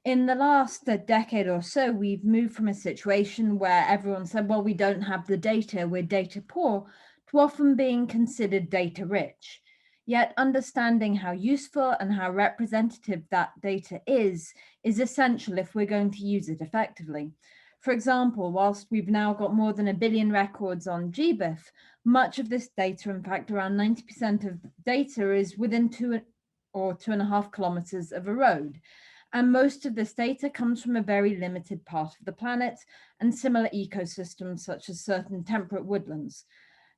In the last decade or so, we've moved from a situation where everyone said, well, we don't have the data, we're data poor, to often being considered data rich. Yet understanding how useful and how representative that data is essential if we're going to use it effectively. For example, whilst we've now got more than 1 billion records on GBIF, much of this data, in fact, around 90% of data is within 2 or 2.5 kilometers of a road. And most of this data comes from a very limited part of the planet and similar ecosystems such as certain temperate woodlands.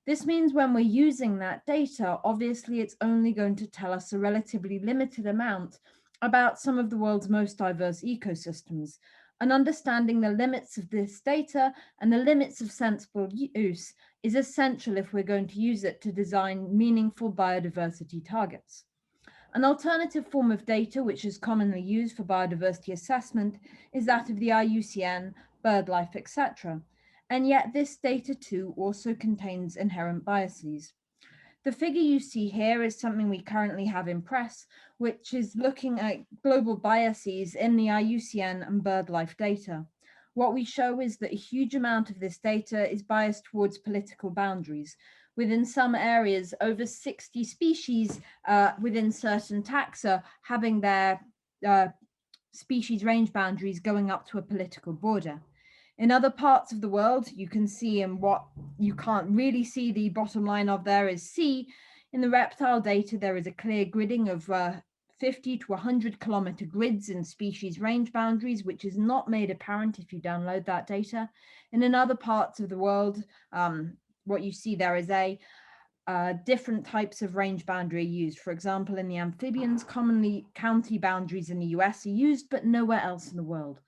This means when we're using that data, obviously it's only going to tell us a relatively limited amount about some of the world's most diverse ecosystems. And understanding the limits of this data and the limits of sensible use is essential if we're going to use it to design meaningful biodiversity targets. An alternative form of data which is commonly used for biodiversity assessment is that of the IUCN, BirdLife, etc. And yet this data too also contains inherent biases. The figure you see here is something we currently have in press, which is looking at global biases in the IUCN and BirdLife data. What we show is that a huge amount of this data is biased towards political boundaries. Within some areas, over 60 species within certain taxa having their species range boundaries going up to a political border. In other parts of the world, you can see, and what you can't really see the bottom line of there is C. In the reptile data, there is a clear gridding of 50 to 100 kilometer grids in species range boundaries, which is not made apparent if you download that data. And in other parts of the world, what you see there is different types of range boundary used. For example, in the amphibians, commonly county boundaries in the US are used, but nowhere else in the world.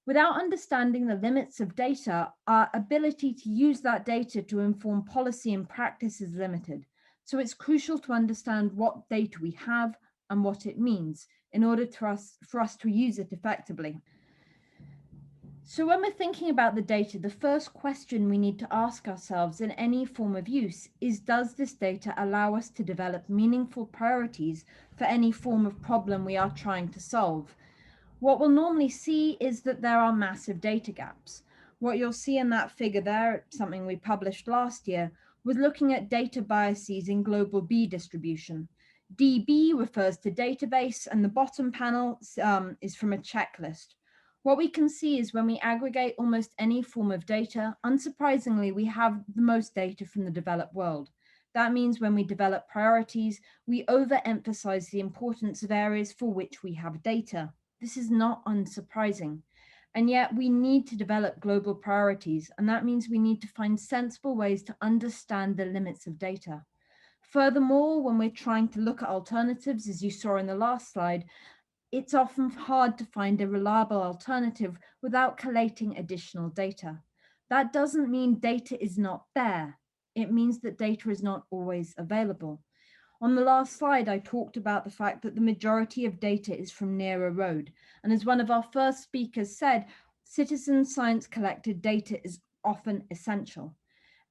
Without understanding the limits of data, our ability to use that data to inform policy and practice is limited. So it's crucial to understand what data we have and what it means in order for us to use it effectively. So when we're thinking about the data, the first question we need to ask ourselves in any form of use is, does this data allow us to develop meaningful priorities for any form of problem we are trying to solve? What we'll normally see is that there are massive data gaps. What you'll see in that figure there, something we published last year, was looking at data biases in global bee distribution. DB refers to database, and the bottom panel is from a checklist. What we can see is when we aggregate almost any form of data, unsurprisingly, we have the most data from the developed world. That means when we develop priorities, we overemphasize the importance of areas for which we have data. This is not unsurprising. And yet we need to develop global priorities, and that means we need to find sensible ways to understand the limits of data. Furthermore, when we're trying to look at alternatives, as you saw in the last slide, it's often hard to find a reliable alternative without collating additional data. That doesn't mean data is not there. It means that data is not always available. On the last slide, I talked about the fact that the majority of data is from near a road. And as one of our first speakers said, citizen science collected data is often essential.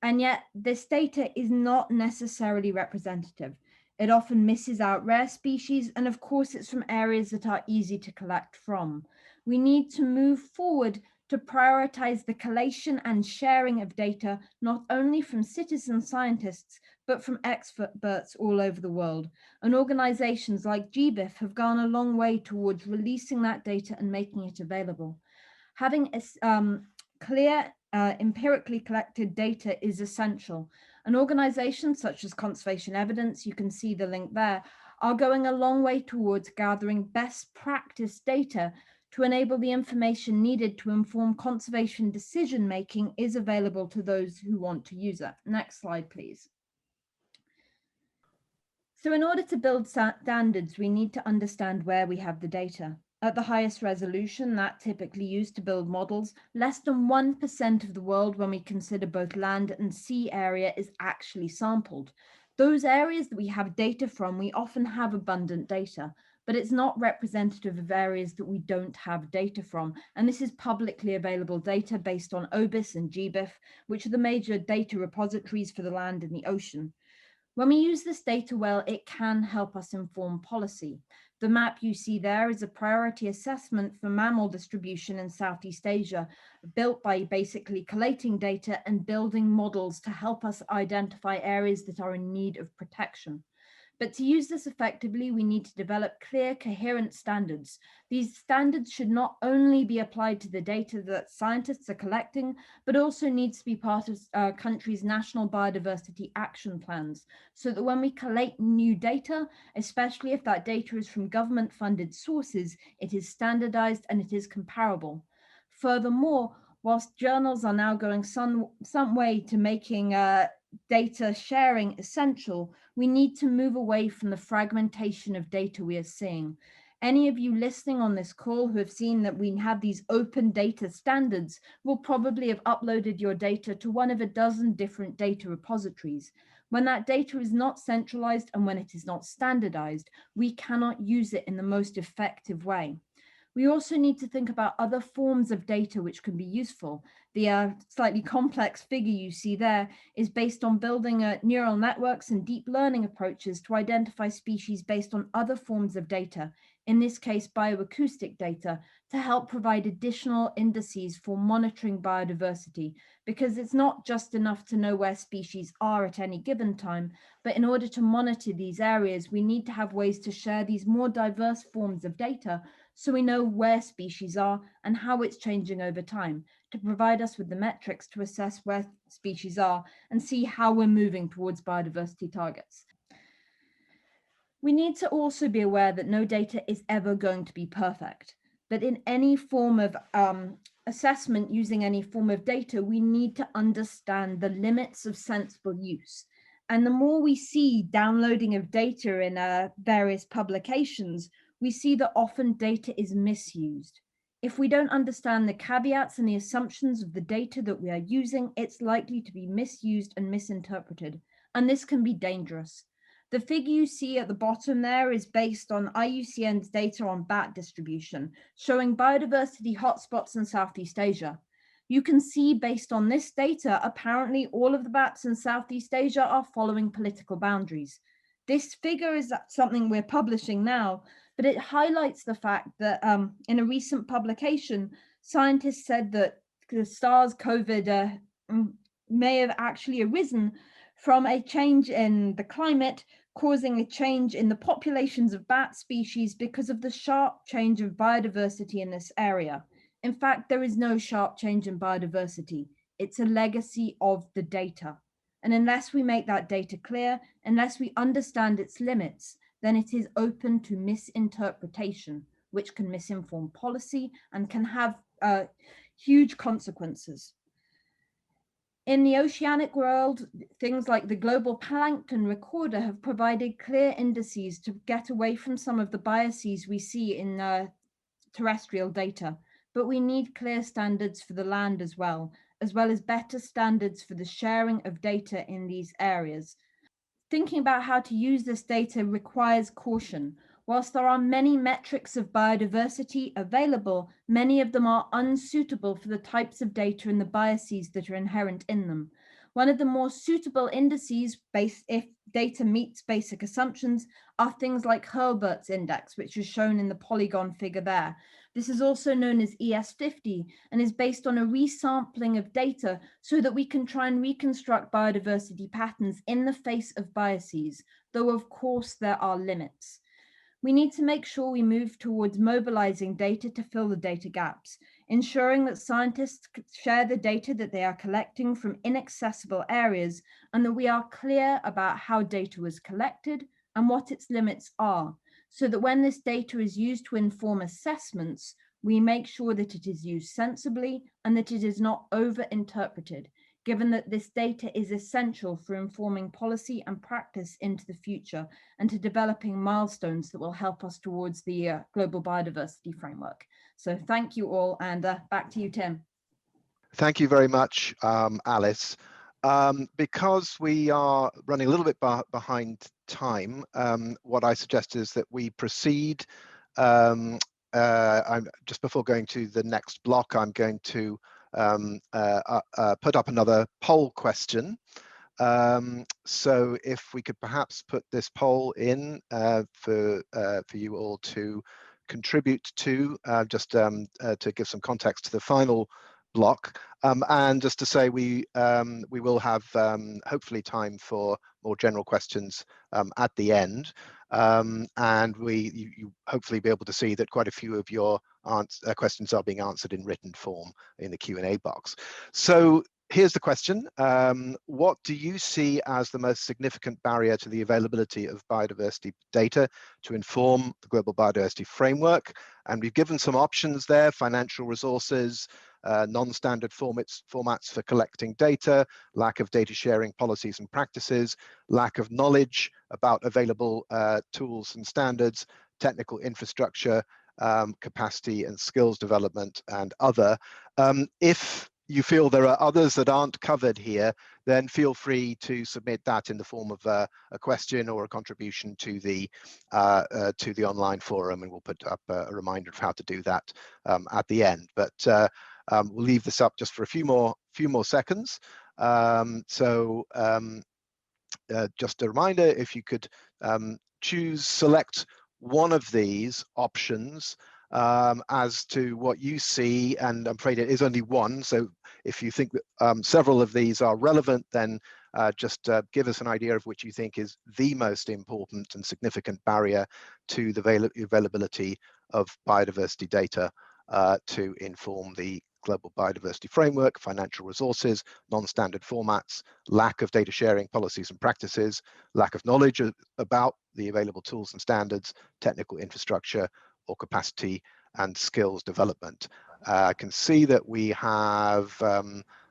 And yet this data is not necessarily representative. It often misses out rare species, and of course it's from areas that are easy to collect from. We need to move forward to prioritize the collation and sharing of data, not only from citizen scientists, but from experts all over the world. And organizations like GBIF have gone a long way towards releasing that data and making it available. Having a clear, empirically collected data is essential. And organizations such as Conservation Evidence, you can see the link there, are going a long way towards gathering best practice data to enable the information needed to inform conservation decision-making is available to those who want to use it. Next slide, please. So in order to build standards, we need to understand where we have the data. At the highest resolution, that typically used to build models, less than 1% of the world, when we consider both land and sea area, is actually sampled. Those areas that we have data from, we often have abundant data, but it's not representative of areas that we don't have data from. And this is publicly available data based on OBIS and GBIF, which are the major data repositories for the land and the ocean. When we use this data well, it can help us inform policy. The map you see there is a priority assessment for mammal distribution in Southeast Asia, built by basically collating data and building models to help us identify areas that are in need of protection. But to use this effectively, we need to develop clear, coherent standards. These standards should not only be applied to the data that scientists are collecting, but also needs to be part of countries' national biodiversity action plans, so that when we collate new data, especially if that data is from government-funded sources, it is standardized and it is comparable. Furthermore, whilst journals are now going some way to making data sharing essential, we need to move away from the fragmentation of data we are seeing. Any of you listening on this call who have seen that we have these open data standards will probably have uploaded your data to one of a dozen different data repositories. When that data is not centralized and when it is not standardized, we cannot use it in the most effective way. We also need to think about other forms of data which can be useful. The slightly complex figure you see there is based on building neural networks and deep learning approaches to identify species based on other forms of data, in this case bioacoustic data, to help provide additional indices for monitoring biodiversity, because it's not just enough to know where species are at any given time, but in order to monitor these areas, we need to have ways to share these more diverse forms of data so we know where species are and how it's changing over time, to provide us with the metrics to assess where species are and see how we're moving towards biodiversity targets. We need to also be aware that no data is ever going to be perfect, but in any form of assessment using any form of data, we need to understand the limits of sensible use. And the more we see downloading of data in various publications, we see that often data is misused. If we don't understand the caveats and the assumptions of the data that we are using, it's likely to be misused and misinterpreted, and this can be dangerous. The figure you see at the bottom there is based on IUCN's data on bat distribution, showing biodiversity hotspots in Southeast Asia. You can see based on this data, apparently all of the bats in Southeast Asia are following political boundaries. This figure is something we're publishing now, but it highlights the fact that in a recent publication, scientists said that the SARS-CoV may have actually arisen from a change in the climate, causing a change in the populations of bat species because of the sharp change of biodiversity in this area. In fact, there is no sharp change in biodiversity. It's a legacy of the data. And unless we make that data clear, unless we understand its limits, then it is open to misinterpretation, which can misinform policy and can have huge consequences. In the oceanic world, things like the Global Plankton Recorder have provided clear indices to get away from some of the biases we see in terrestrial data. But we need clear standards for the land as well as better standards for the sharing of data in these areas. Thinking about how to use this data requires caution. Whilst there are many metrics of biodiversity available, many of them are unsuitable for the types of data and the biases that are inherent in them. One of the more suitable indices, if data meets basic assumptions, are things like Hurlburt's index, which is shown in the polygon figure there. This is also known as ES50 and is based on a resampling of data so that we can try and reconstruct biodiversity patterns in the face of biases, though of course there are limits. We need to make sure we move towards mobilizing data to fill the data gaps, ensuring that scientists share the data that they are collecting from inaccessible areas, and that we are clear about how data was collected and what its limits are, so that when this data is used to inform assessments, we make sure that it is used sensibly and that it is not over-interpreted, given that this data is essential for informing policy and practice into the future and to developing milestones that will help us towards the global biodiversity framework. So thank you all, and back to you, Tim. Thank you very much, Alice. Because we are running a little bit behind time, what I suggest is that we proceed. I'm just before going to the next block, I'm going to put up another poll question. So if we could perhaps put this poll in for you all to contribute to, just to give some context to the final block, and just to say we will have hopefully time for more general questions at the end, and you hopefully be able to see that quite a few of your questions are being answered in written form in the Q&A box. So here's the question. What do you see as the most significant barrier to the availability of biodiversity data to inform the global biodiversity framework? And we've given some options there: financial resources, non-standard formats for collecting data, lack of data sharing policies and practices, lack of knowledge about available tools and standards, technical infrastructure, capacity and skills development, and other. If you feel there are others that aren't covered here, then feel free to submit that in the form of a question or a contribution to the online forum, and we'll put up a reminder of how to do that at the end. But we'll leave this up just for a few more seconds. Just a reminder, if you could select one of these options as to what you see, and I'm afraid it is only one, so if you think that several of these are relevant, then just give us an idea of which you think is the most important and significant barrier to the availability of biodiversity data to inform the global biodiversity framework: financial resources, non-standard formats, lack of data sharing policies and practices, lack of knowledge about the available tools and standards, technical infrastructure, or capacity and skills development. I can see that we have a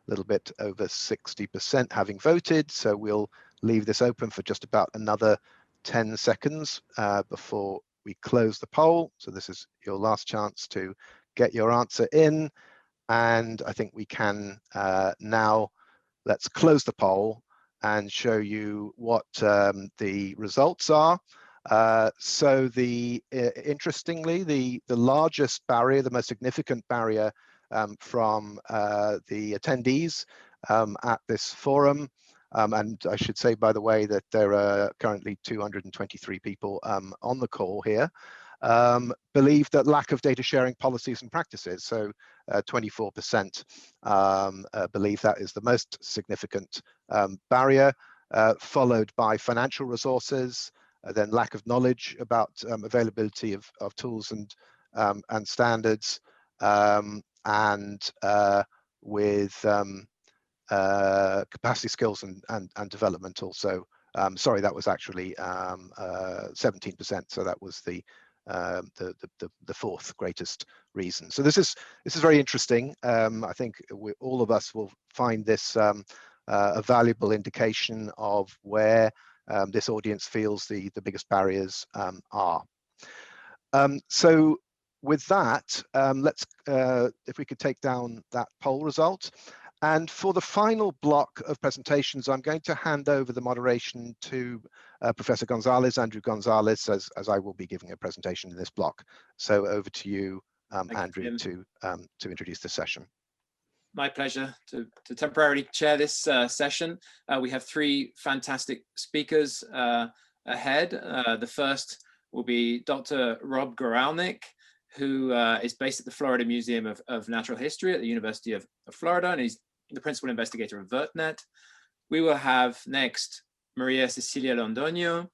little bit over 60% having voted, so we'll leave this open for just about another 10 seconds before we close the poll. So this is your last chance to get your answer in, and I think we can now, let's close the poll and show you what the results are. So interestingly, the largest barrier, the most significant barrier from the attendees at this forum, and I should say, by the way, that there are currently 223 people on the call here, believe that lack of data sharing policies and practices. So 24% believe that is the most significant barrier, followed by financial resources, then lack of knowledge about availability of tools and standards, and with capacity, skills, and development also. Sorry, that was actually 17%. So that was the fourth greatest reason. So this is very interesting. I think all of us will find this a valuable indication of where this audience feels the biggest barriers are. So with that, let's if we could take down that poll result. And for the final block of presentations, I'm going to hand over the moderation to Professor Gonnzalez, Andrew Gonnzalez, as I will be giving a presentation in this block. So over to you, Andrew, to introduce the session. My pleasure to temporarily chair this session. We have three fantastic speakers ahead. The first will be Dr. Rob Guralnick, who is based at the Florida Museum of Natural History at the University of Florida, and he's the principal investigator of VertNet. We will have next María Cecilia Londoño,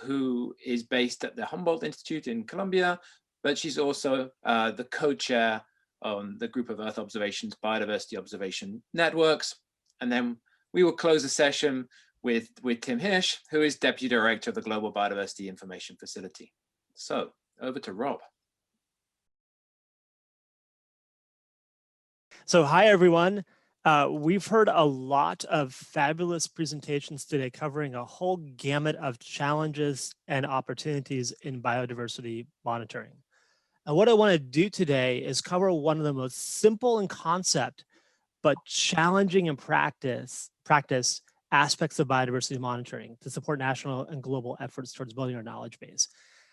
who is based at the Humboldt Institute in Colombia, but she's also the co-chair on the Group of Earth Observations Biodiversity Observation Networks. And then we will close the session with Tim Hirsch, who is Deputy Director of the Global Biodiversity Information Facility. So over to Rob. So hi, everyone. We've heard a lot of fabulous presentations today covering a whole gamut of challenges and opportunities in biodiversity monitoring. And what I want to do today is cover one of the most simple in concept, but challenging in practice aspects of biodiversity monitoring to support national and global efforts towards building our knowledge base.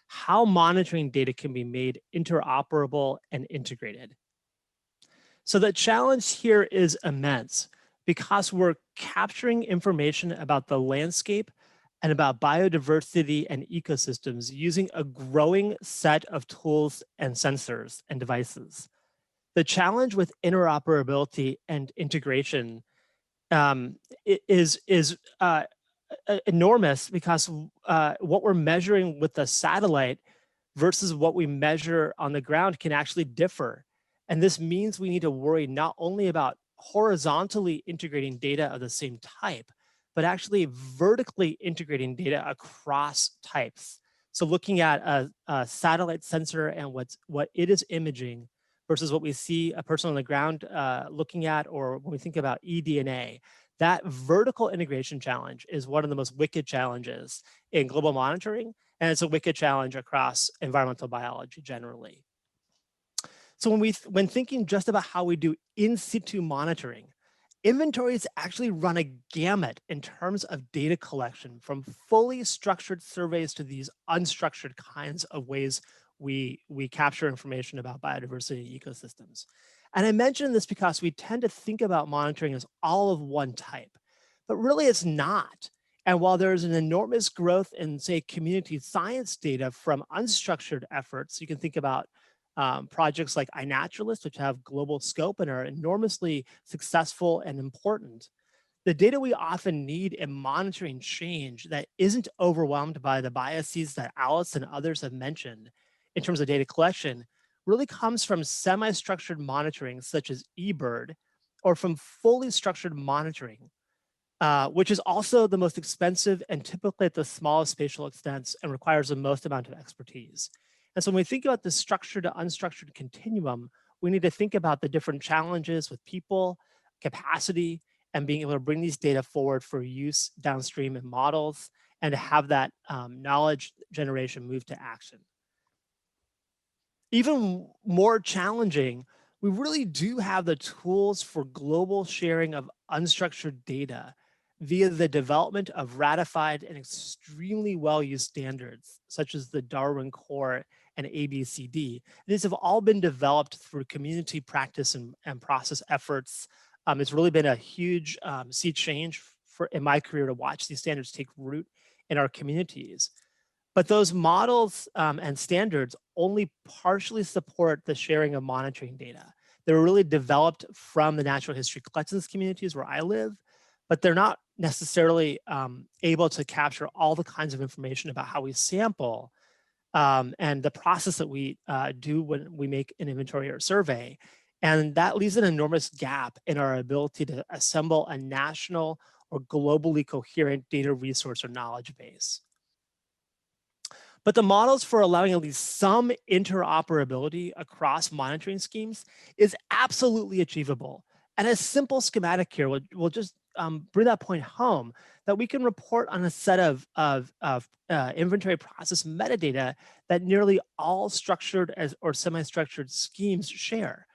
How monitoring data can be made interoperable and integrated. So the challenge here is immense because we're capturing information about the landscape and about biodiversity and ecosystems using a growing set of tools and sensors and devices. The challenge with interoperability and integration is enormous because what we're measuring with the satellite versus what we measure on the ground can actually differ. And this means we need to worry not only about horizontally integrating data of the same type, but actually vertically integrating data across types. So looking at a satellite sensor and what it is imaging versus what we see a person on the ground looking at, or when we think about eDNA, that vertical integration challenge is one of the most wicked challenges in global monitoring, and it's a wicked challenge across environmental biology generally. So when thinking just about how we do in situ monitoring, inventories actually run a gamut in terms of data collection, from fully structured surveys to these unstructured kinds of ways we capture information about biodiversity and ecosystems. And I mention this because we tend to think about monitoring as all of one type, but really it's not. And while there's an enormous growth in, say, community science data from unstructured efforts, you can think about projects like iNaturalist, which have global scope and are enormously successful and important. The data we often need in monitoring change that isn't overwhelmed by the biases that Alice and others have mentioned in terms of data collection really comes from semi-structured monitoring, such as eBird, or from fully structured monitoring, which is also the most expensive and typically at the smallest spatial extents and requires the most amount of expertise. And so when we think about the structured to unstructured continuum, we need to think about the different challenges with people, capacity, and being able to bring these data forward for use downstream in models and to have that knowledge generation move to action. Even more challenging, we really do have the tools for global sharing of unstructured data via the development of ratified and extremely well-used standards, such as the Darwin Core and ABCD. These have all been developed through community practice and process efforts. It's really been a huge sea change in my career to watch these standards take root in our communities. But those models and standards only partially support the sharing of monitoring data. They were really developed from the natural history collections communities where I live, but they're not necessarily able to capture all the kinds of information about how we sample and the process that we do when we make an inventory or survey And that leaves an enormous gap in our ability to assemble a national or globally coherent data resource or knowledge base. But the models for allowing at least some interoperability across monitoring schemes is absolutely achievable. And a simple schematic here will just bring that point home, that we can report on a set of inventory process metadata that nearly all structured or semi-structured schemes share,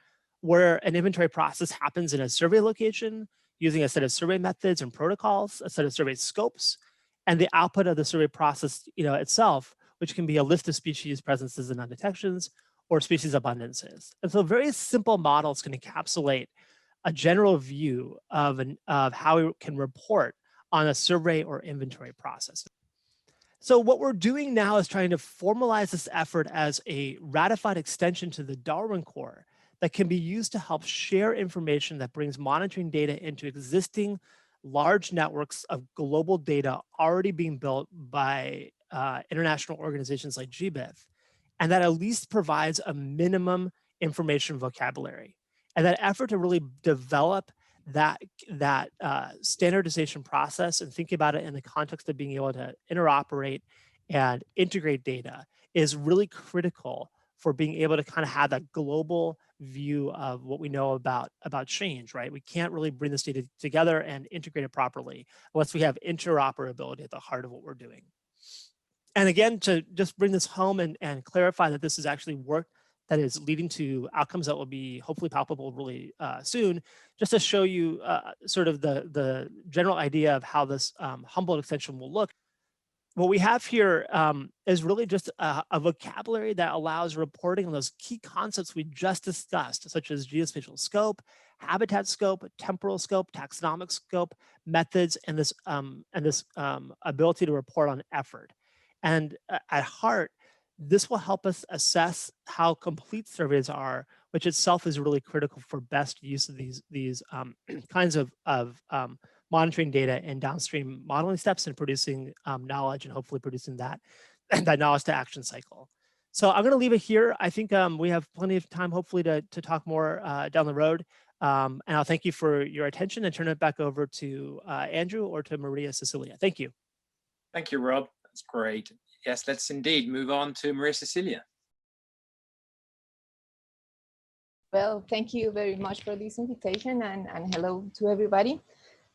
where an inventory process happens in a survey location using a set of survey methods and protocols, a set of survey scopes, and the output of the survey process itself, which can be a list of species presences and undetections or species abundances. And so very simple models can encapsulate a general view of how we can report on a survey or inventory process. So what we're doing now is trying to formalize this effort as a ratified extension to the Darwin Core that can be used to help share information that brings monitoring data into existing large networks of global data already being built by international organizations like GBIF, and that at least provides a minimum information vocabulary. And that effort to really develop that standardization process and think about it in the context of being able to interoperate and integrate data is really critical for being able to kind of have that global view of what we know about change, right? We can't really bring this data together and integrate it properly unless we have interoperability at the heart of what we're doing. And again, to just bring this home and clarify that this is actually work that is leading to outcomes that will be hopefully palpable really soon, just to show you sort of the general idea of how this Humboldt extension will look. What we have here is really just a vocabulary that allows reporting on those key concepts we just discussed, such as geospatial scope, habitat scope, temporal scope, taxonomic scope, methods, and this ability to report on effort. And at heart, this will help us assess how complete surveys are, which itself is really critical for best use of these kinds of monitoring data and downstream modeling steps and producing knowledge and hopefully producing that knowledge to action cycle. So I'm going to leave it here. I think we have plenty of time, hopefully, to talk more down the road. And I'll thank you for your attention and turn it back over to Andrew or to María Cecilia. Thank you. Thank you, Rob. That's great. Yes, let's indeed move on to María Cecilia. Well, thank you very much for this invitation and hello to everybody.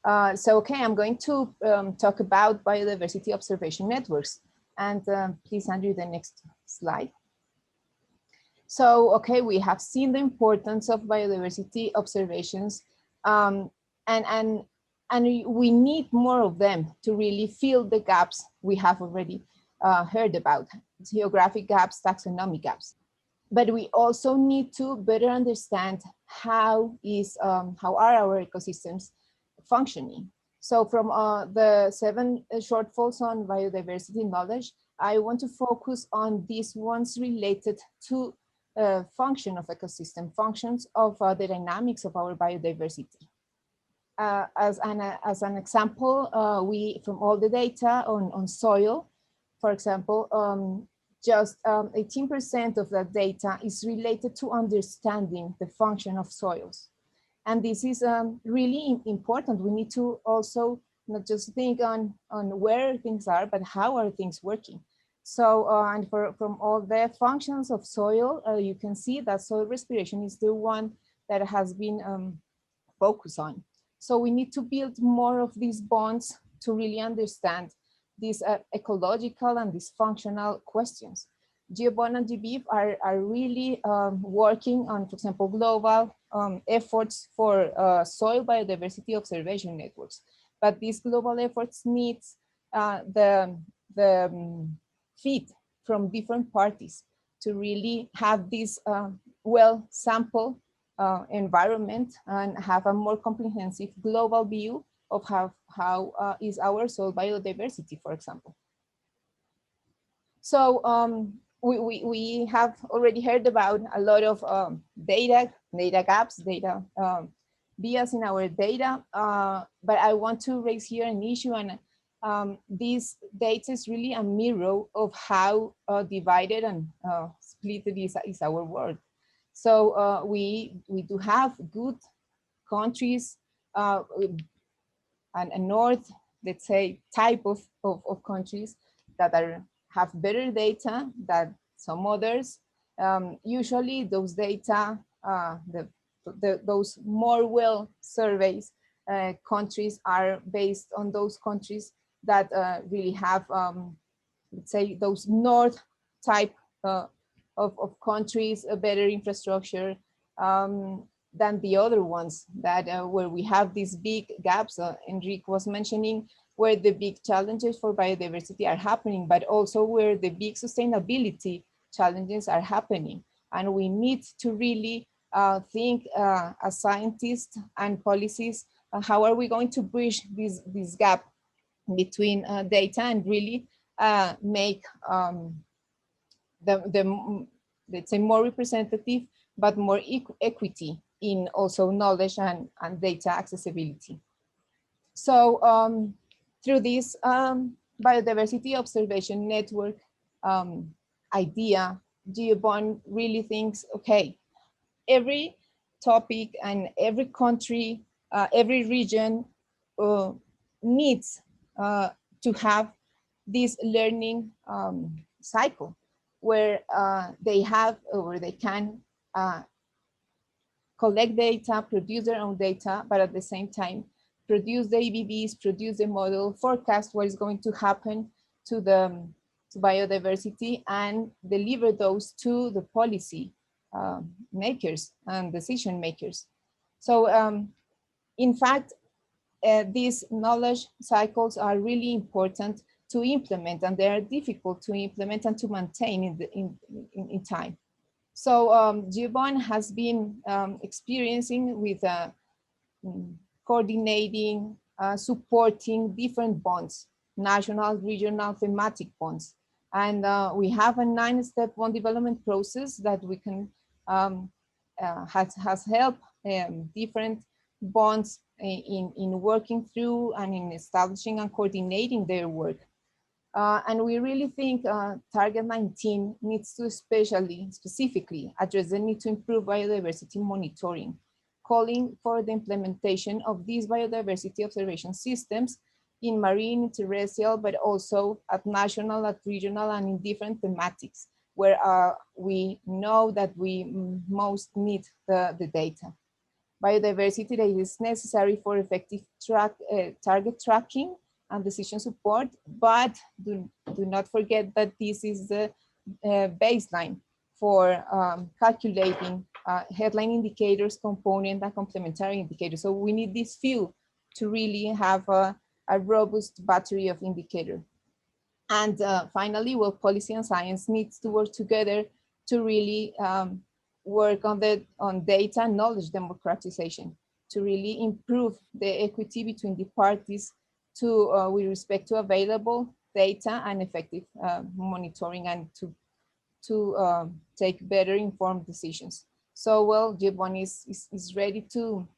Okay, I'm going to talk about biodiversity observation networks. And please, Andrew, the next slide. So, okay, we have seen the importance of biodiversity observations and we need more of them to really fill the gaps we have already heard about, geographic gaps, taxonomic gaps. But we also need to better understand how are our ecosystems functioning. So from the 7 shortfalls on biodiversity knowledge, I want to focus on these ones related to function of ecosystem, functions of the dynamics of our biodiversity. As an example, we, from all the data on soil, for example, just 18% of that data is related to understanding the function of soils. And this is really important. We need to also not just think on where things are, but how are things working. So, and from all the functions of soil, you can see that soil respiration is the one that has been focused on. So we need to build more of these bonds to really understand these ecological and these functional questions. GeoBond and GBIF are really working on, for example, global efforts for soil biodiversity observation networks. But these global efforts need the feed from different parties to really have this well-sampled environment and have a more comprehensive global view of how is our soil biodiversity, for example. So we have already heard about a lot of data gaps, data bias in our data, but I want to raise here an issue, and this data is really a mirror of how divided and split is our world. So we do have good countries, and a north, let's say, type of countries that have better data than some others. Usually those data, those more well surveys countries are based on those countries that really have, let's say, those north type of countries, a better infrastructure than the other ones that where we have these big gaps. Herique was mentioning where the big challenges for biodiversity are happening, but also where the big sustainability challenges are happening. And we need to really think as scientists and policies, how are we going to bridge this gap between data and really make the let's say more representative, but more equity in also knowledge and data accessibility. So through this biodiversity observation network idea, GeoBond really thinks, okay, every topic and every country, every region needs to have this learning cycle where they have, or they can collect data, produce their own data, but at the same time, produce the ABBs, produce the model, forecast what is going to happen to biodiversity, and deliver those to the policy makers and decision makers. So in fact, these knowledge cycles are really important to implement, and they are difficult to implement and to maintain in time. So GeoBond has been experiencing with coordinating, supporting different bonds, national, regional, thematic bonds. And we have a 9-step bond development process that we can, has helped different bonds in working through and in establishing and coordinating their work. And we really think Target 19 needs to specifically address the need to improve biodiversity monitoring, calling for the implementation of these biodiversity observation systems in marine, terrestrial, but also at national, at regional, and in different thematics, where we know that we most need the data. Biodiversity that is necessary for effective target tracking and decision support, but do not forget that this is the baseline for calculating headline indicators, component, and complementary indicators. So we need this few to really have a robust battery of indicators. And finally, well, policy and science needs to work together to really work on data and knowledge democratization, to really improve the equity between the parties with respect to available data and effective monitoring, and to take better informed decisions. So, well, GeoBond is ready to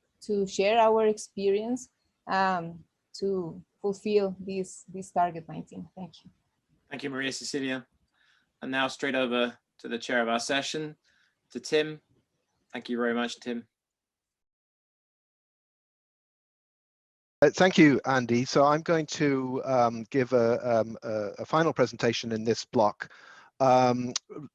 share our experience to fulfill this Target 19. Thank you. Thank you, María Cecilia. And now straight over to the chair of our session, to Tim. Thank you very much, Tim. Thank you, Andy. So I'm going to give a final presentation in this block,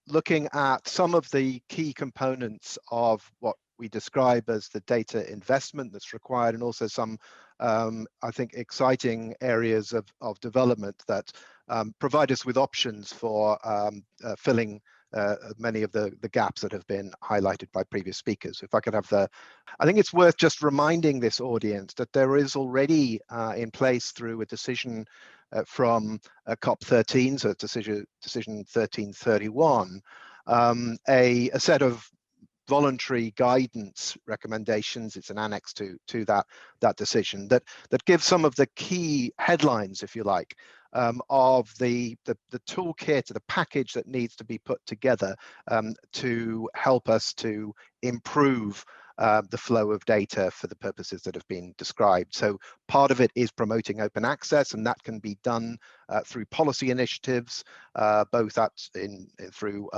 looking at some of the key components of what we describe as the data investment that's required, and also some, I think, exciting areas of development that provide us with options for filling many of the gaps that have been highlighted by previous speakers. If I could have I think it's worth just reminding this audience that there is already in place through a decision from COP13, so decision 1331, a set of voluntary guidance recommendations. It's an annex to that decision that gives some of the key headlines, if you like, of the toolkit, the package that needs to be put together to help us to improve the flow of data for the purposes that have been described. So part of it is promoting open access, and that can be done through policy initiatives, both through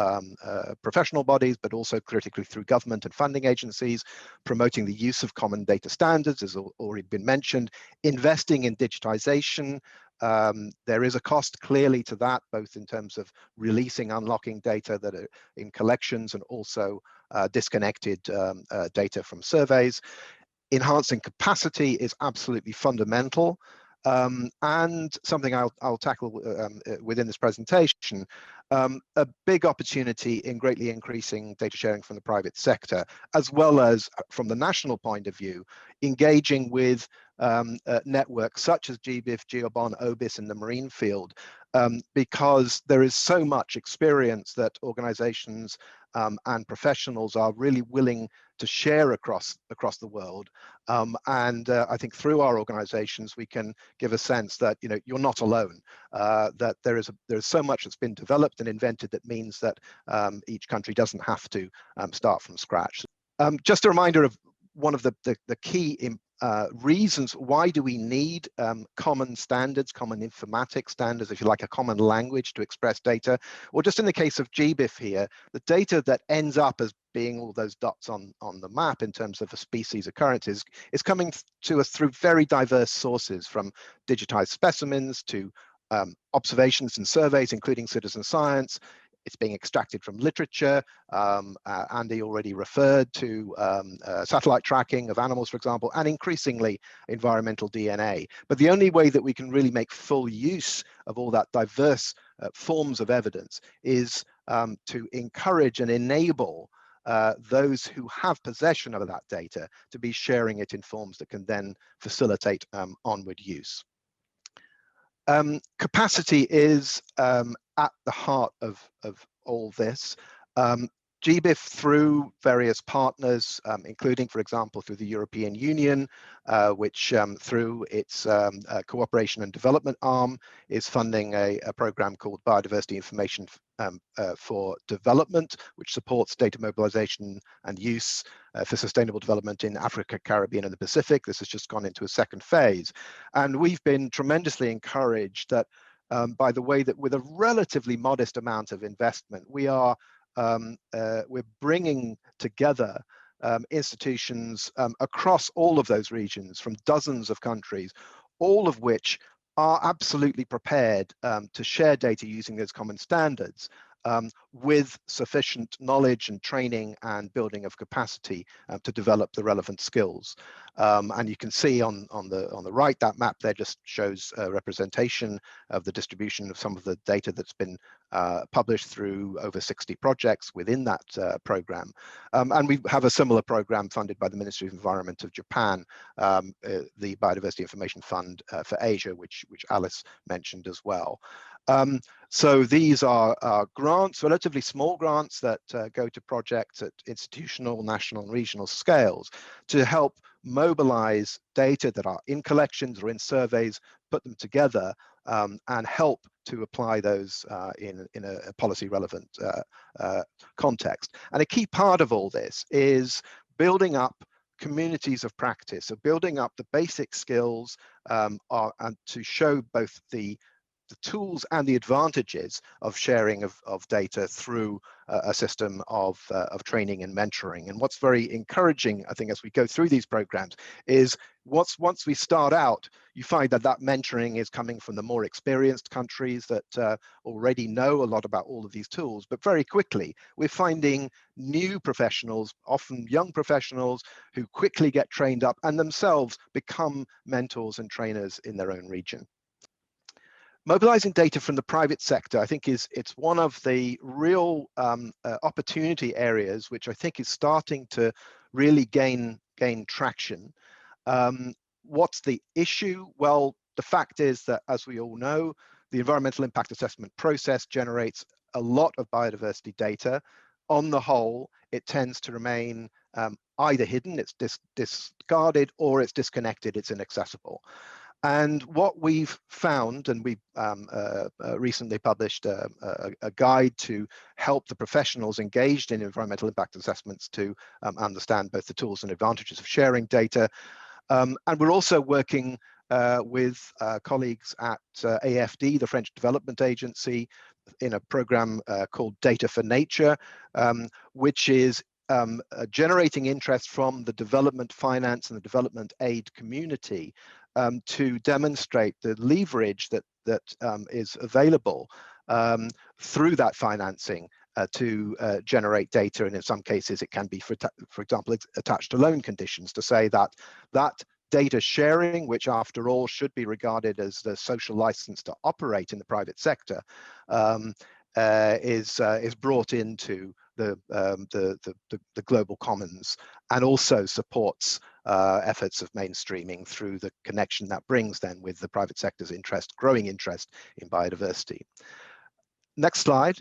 professional bodies, but also critically through government and funding agencies, promoting the use of common data standards, as already been mentioned, investing in digitization. There is a cost clearly to that, both in terms of releasing, unlocking data that are in collections and also disconnected data from surveys. Enhancing capacity is absolutely fundamental. And something I'll tackle within this presentation, a big opportunity in greatly increasing data sharing from the private sector, as well as from the national point of view, engaging with networks such as GBIF, GeoBon, OBIS in the marine field, because there is so much experience that organizations and professionals are really willing to share across the world. And I think through our organizations, we can give a sense that you're not alone, that there is so much that's been developed and invented that means that each country doesn't have to start from scratch. Just a reminder of one of the key reasons why do we need common standards, common informatics standards, if you like, a common language to express data. Well, just in the case of GBIF here, the data that ends up as being all those dots on the map in terms of a species occurrences is coming to us through very diverse sources, from digitized specimens to observations and surveys, including citizen science. It's being extracted from literature. Andy already referred to satellite tracking of animals, for example, and increasingly environmental DNA. But the only way that we can really make full use of all that diverse forms of evidence is to encourage and enable those who have possession of that data to be sharing it in forms that can then facilitate onward use. Capacity is at the heart of all this. GBIF, through various partners, including, for example, through the European Union, which through its cooperation and development arm is funding a program called Biodiversity Information for Development, which supports data mobilization and use for sustainable development in Africa, Caribbean, and the Pacific. This has just gone into a second phase. And we've been tremendously encouraged that by the way that with a relatively modest amount of investment, we're bringing together institutions across all of those regions from dozens of countries, all of which are absolutely prepared to share data using those common standards with sufficient knowledge and training and building of capacity to develop the relevant skills. And you can see on the right, that map there just shows a representation of the distribution of some of the data that's been published through over 60 projects within that program. And we have a similar program funded by the Ministry of Environment of Japan, the Biodiversity Information Fund for Asia, which Alice mentioned as well. So these are grants, relatively small grants that go to projects at institutional, national, and regional scales to help mobilize data that are in collections or in surveys, put them together, and help to apply those in a policy relevant context. And a key part of all this is building up communities of practice, so building up the basic skills and to show both the tools and the advantages of sharing of data through a system of training and mentoring. And what's very encouraging, I think, as we go through these programs is once we start out, you find that mentoring is coming from the more experienced countries that already know a lot about all of these tools. But very quickly, we're finding new professionals, often young professionals, who quickly get trained up and themselves become mentors and trainers in their own region. Mobilizing data from the private sector, I think, it's one of the real opportunity areas which I think is starting to really gain traction. What's the issue? Well, the fact is that, as we all know, the environmental impact assessment process generates a lot of biodiversity data. On the whole, it tends to remain either hidden, it's discarded, or it's disconnected, it's inaccessible. And what we've found, and we recently published a guide to help the professionals engaged in environmental impact assessments to understand both the tools and advantages of sharing data. And we're also working with colleagues at AFD, the French Development Agency, in a program called Data for Nature, which is generating interest from the development finance and the development aid community to demonstrate the leverage that is available through that financing to generate data. And in some cases, it can be, for example, attached to loan conditions to say that data sharing, which after all should be regarded as the social license to operate in the private sector, is brought into the global commons, and also supports efforts of mainstreaming through the connection that brings then with the private sector's growing interest in biodiversity. Next slide.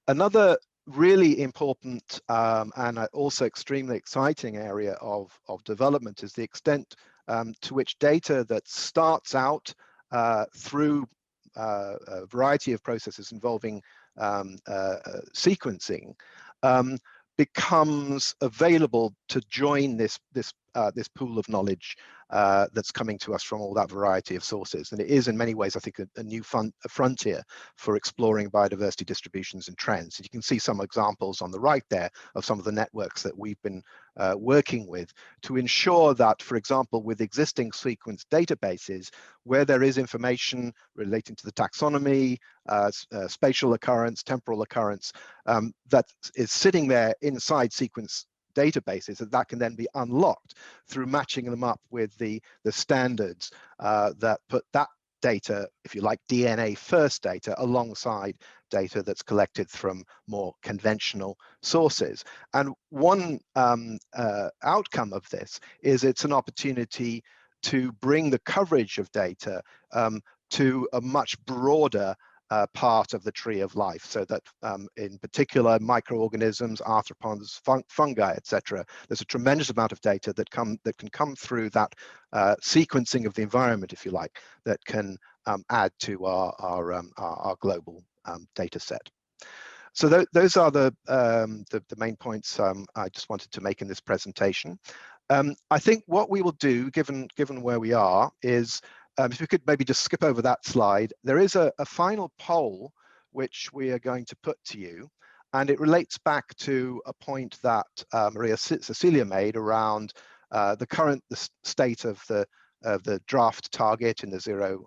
Another really important and also extremely exciting area of development is the extent to which data that starts out through a variety of processes involving sequencing becomes available to join this pool of knowledge that's coming to us from all that variety of sources. And it is in many ways, I think, a new frontier for exploring biodiversity distributions and trends. And you can see some examples on the right there of some of the networks that we've been working with to ensure that, for example, with existing sequence databases, where there is information relating to the taxonomy, spatial occurrence, temporal occurrence, that is sitting there inside sequence databases, that can then be unlocked through matching them up with the standards that put that data, if you like, DNA first data, alongside data that's collected from more conventional sources. And one outcome of this is it's an opportunity to bring the coverage of data to a much broader part of the tree of life, so that in particular microorganisms, arthropods, fungi, etc. There's a tremendous amount of data that can come through that sequencing of the environment, if you like, that can add to our global data set. So those are the main points I just wanted to make in this presentation. I think what we will do, given where we are, is if we could maybe just skip over that slide. There is a final poll which we are going to put to you, and it relates back to a point that María Cecilia made around the state of the draft target in the zero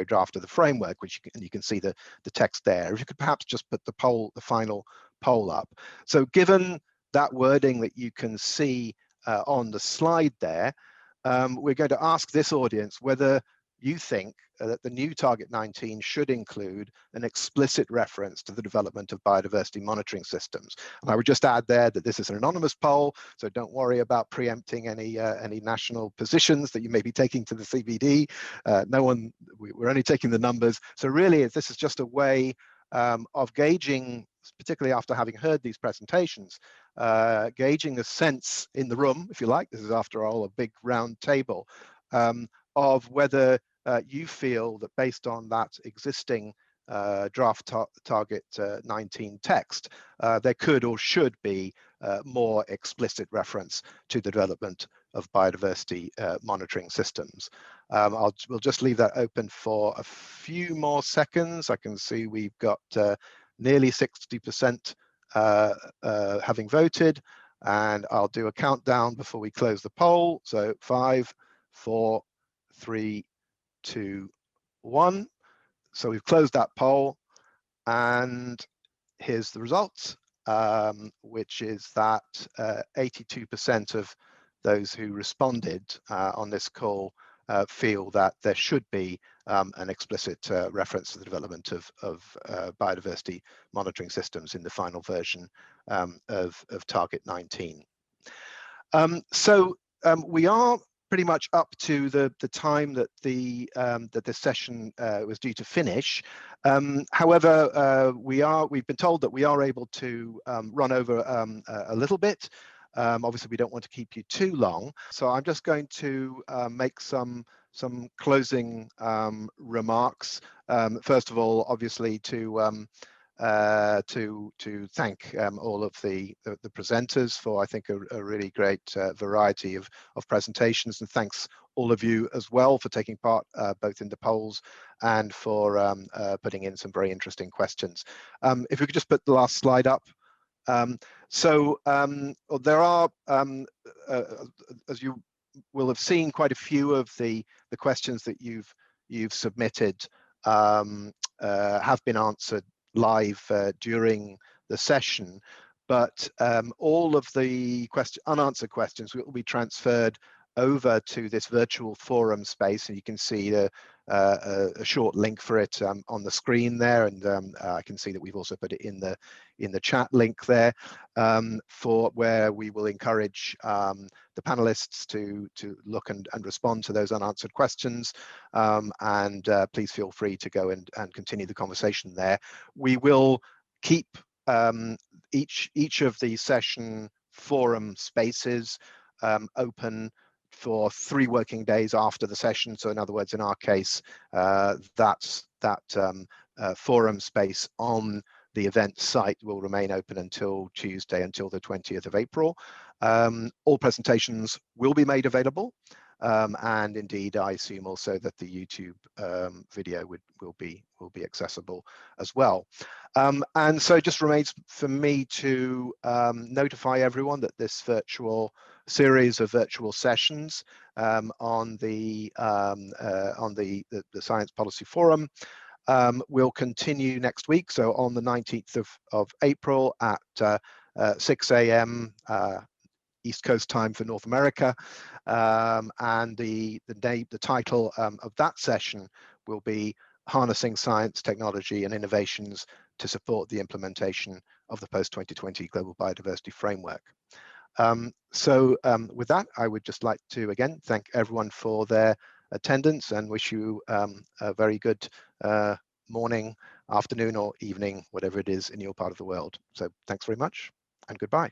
draft of the framework, which you can see the text there. If you could perhaps just put the final poll up. So given that wording that you can see on the slide there, we're going to ask this audience whether you think that the new Target 19 should include an explicit reference to the development of biodiversity monitoring systems. And I would just add there that this is an anonymous poll, so don't worry about preempting any national positions that you may be taking to the CBD. We're only taking the numbers. So really, this is just a way of gauging, particularly after having heard these presentations, gauging a sense in the room, if you like. This is after all a big round table, of whether you feel that based on that existing draft Target 19 text, there could or should be more explicit reference to the development of biodiversity monitoring systems. We'll just leave that open for a few more seconds. I can see we've got nearly 60% having voted, and I'll do a countdown before we close the poll. So 5, 4, 3, 2, 1. So we've closed that poll, and here's the results, which is that 82% of those who responded on this call feel that there should be an explicit reference to the development of biodiversity monitoring systems in the final version of Target 19. So we are pretty much up to the time that that this session was due to finish. However, we've been told that we are able to run over a little bit. Obviously, we don't want to keep you too long, so I'm just going to make some closing remarks. First of all, obviously, to thank all of the presenters for, I think, a really great variety of presentations, and thanks all of you as well for taking part both in the polls and for putting in some very interesting questions. If we could just put the last slide up. There are, as you will have seen, quite a few of the questions that you've submitted have been answered live during the session, but all of the unanswered questions will be transferred over to this virtual forum space, and you can see a short link for it on the screen there, and I can see that we've also put it in the chat link there, for where we will encourage the panelists to look and respond to those unanswered questions, and please feel free to go and continue the conversation there. We will keep each of the session forum spaces open for 3 working days after the session. So in other words, in our case, that forum space on the event site will remain open until Tuesday, until the 20th of April. All presentations will be made available, and indeed, I assume also that the YouTube video will be accessible as well. And so it just remains for me to notify everyone that this series of virtual sessions on the Science Policy Forum will continue next week. So on the 19th of April at 6 a.m. East Coast time for North America, and the title of that session will be Harnessing Science, Technology and Innovations to Support the Implementation of the Post-2020 Global Biodiversity Framework. With that, I would just like to again thank everyone for their attendance and wish you a very good morning, afternoon or evening, whatever it is in your part of the world. So thanks very much and goodbye.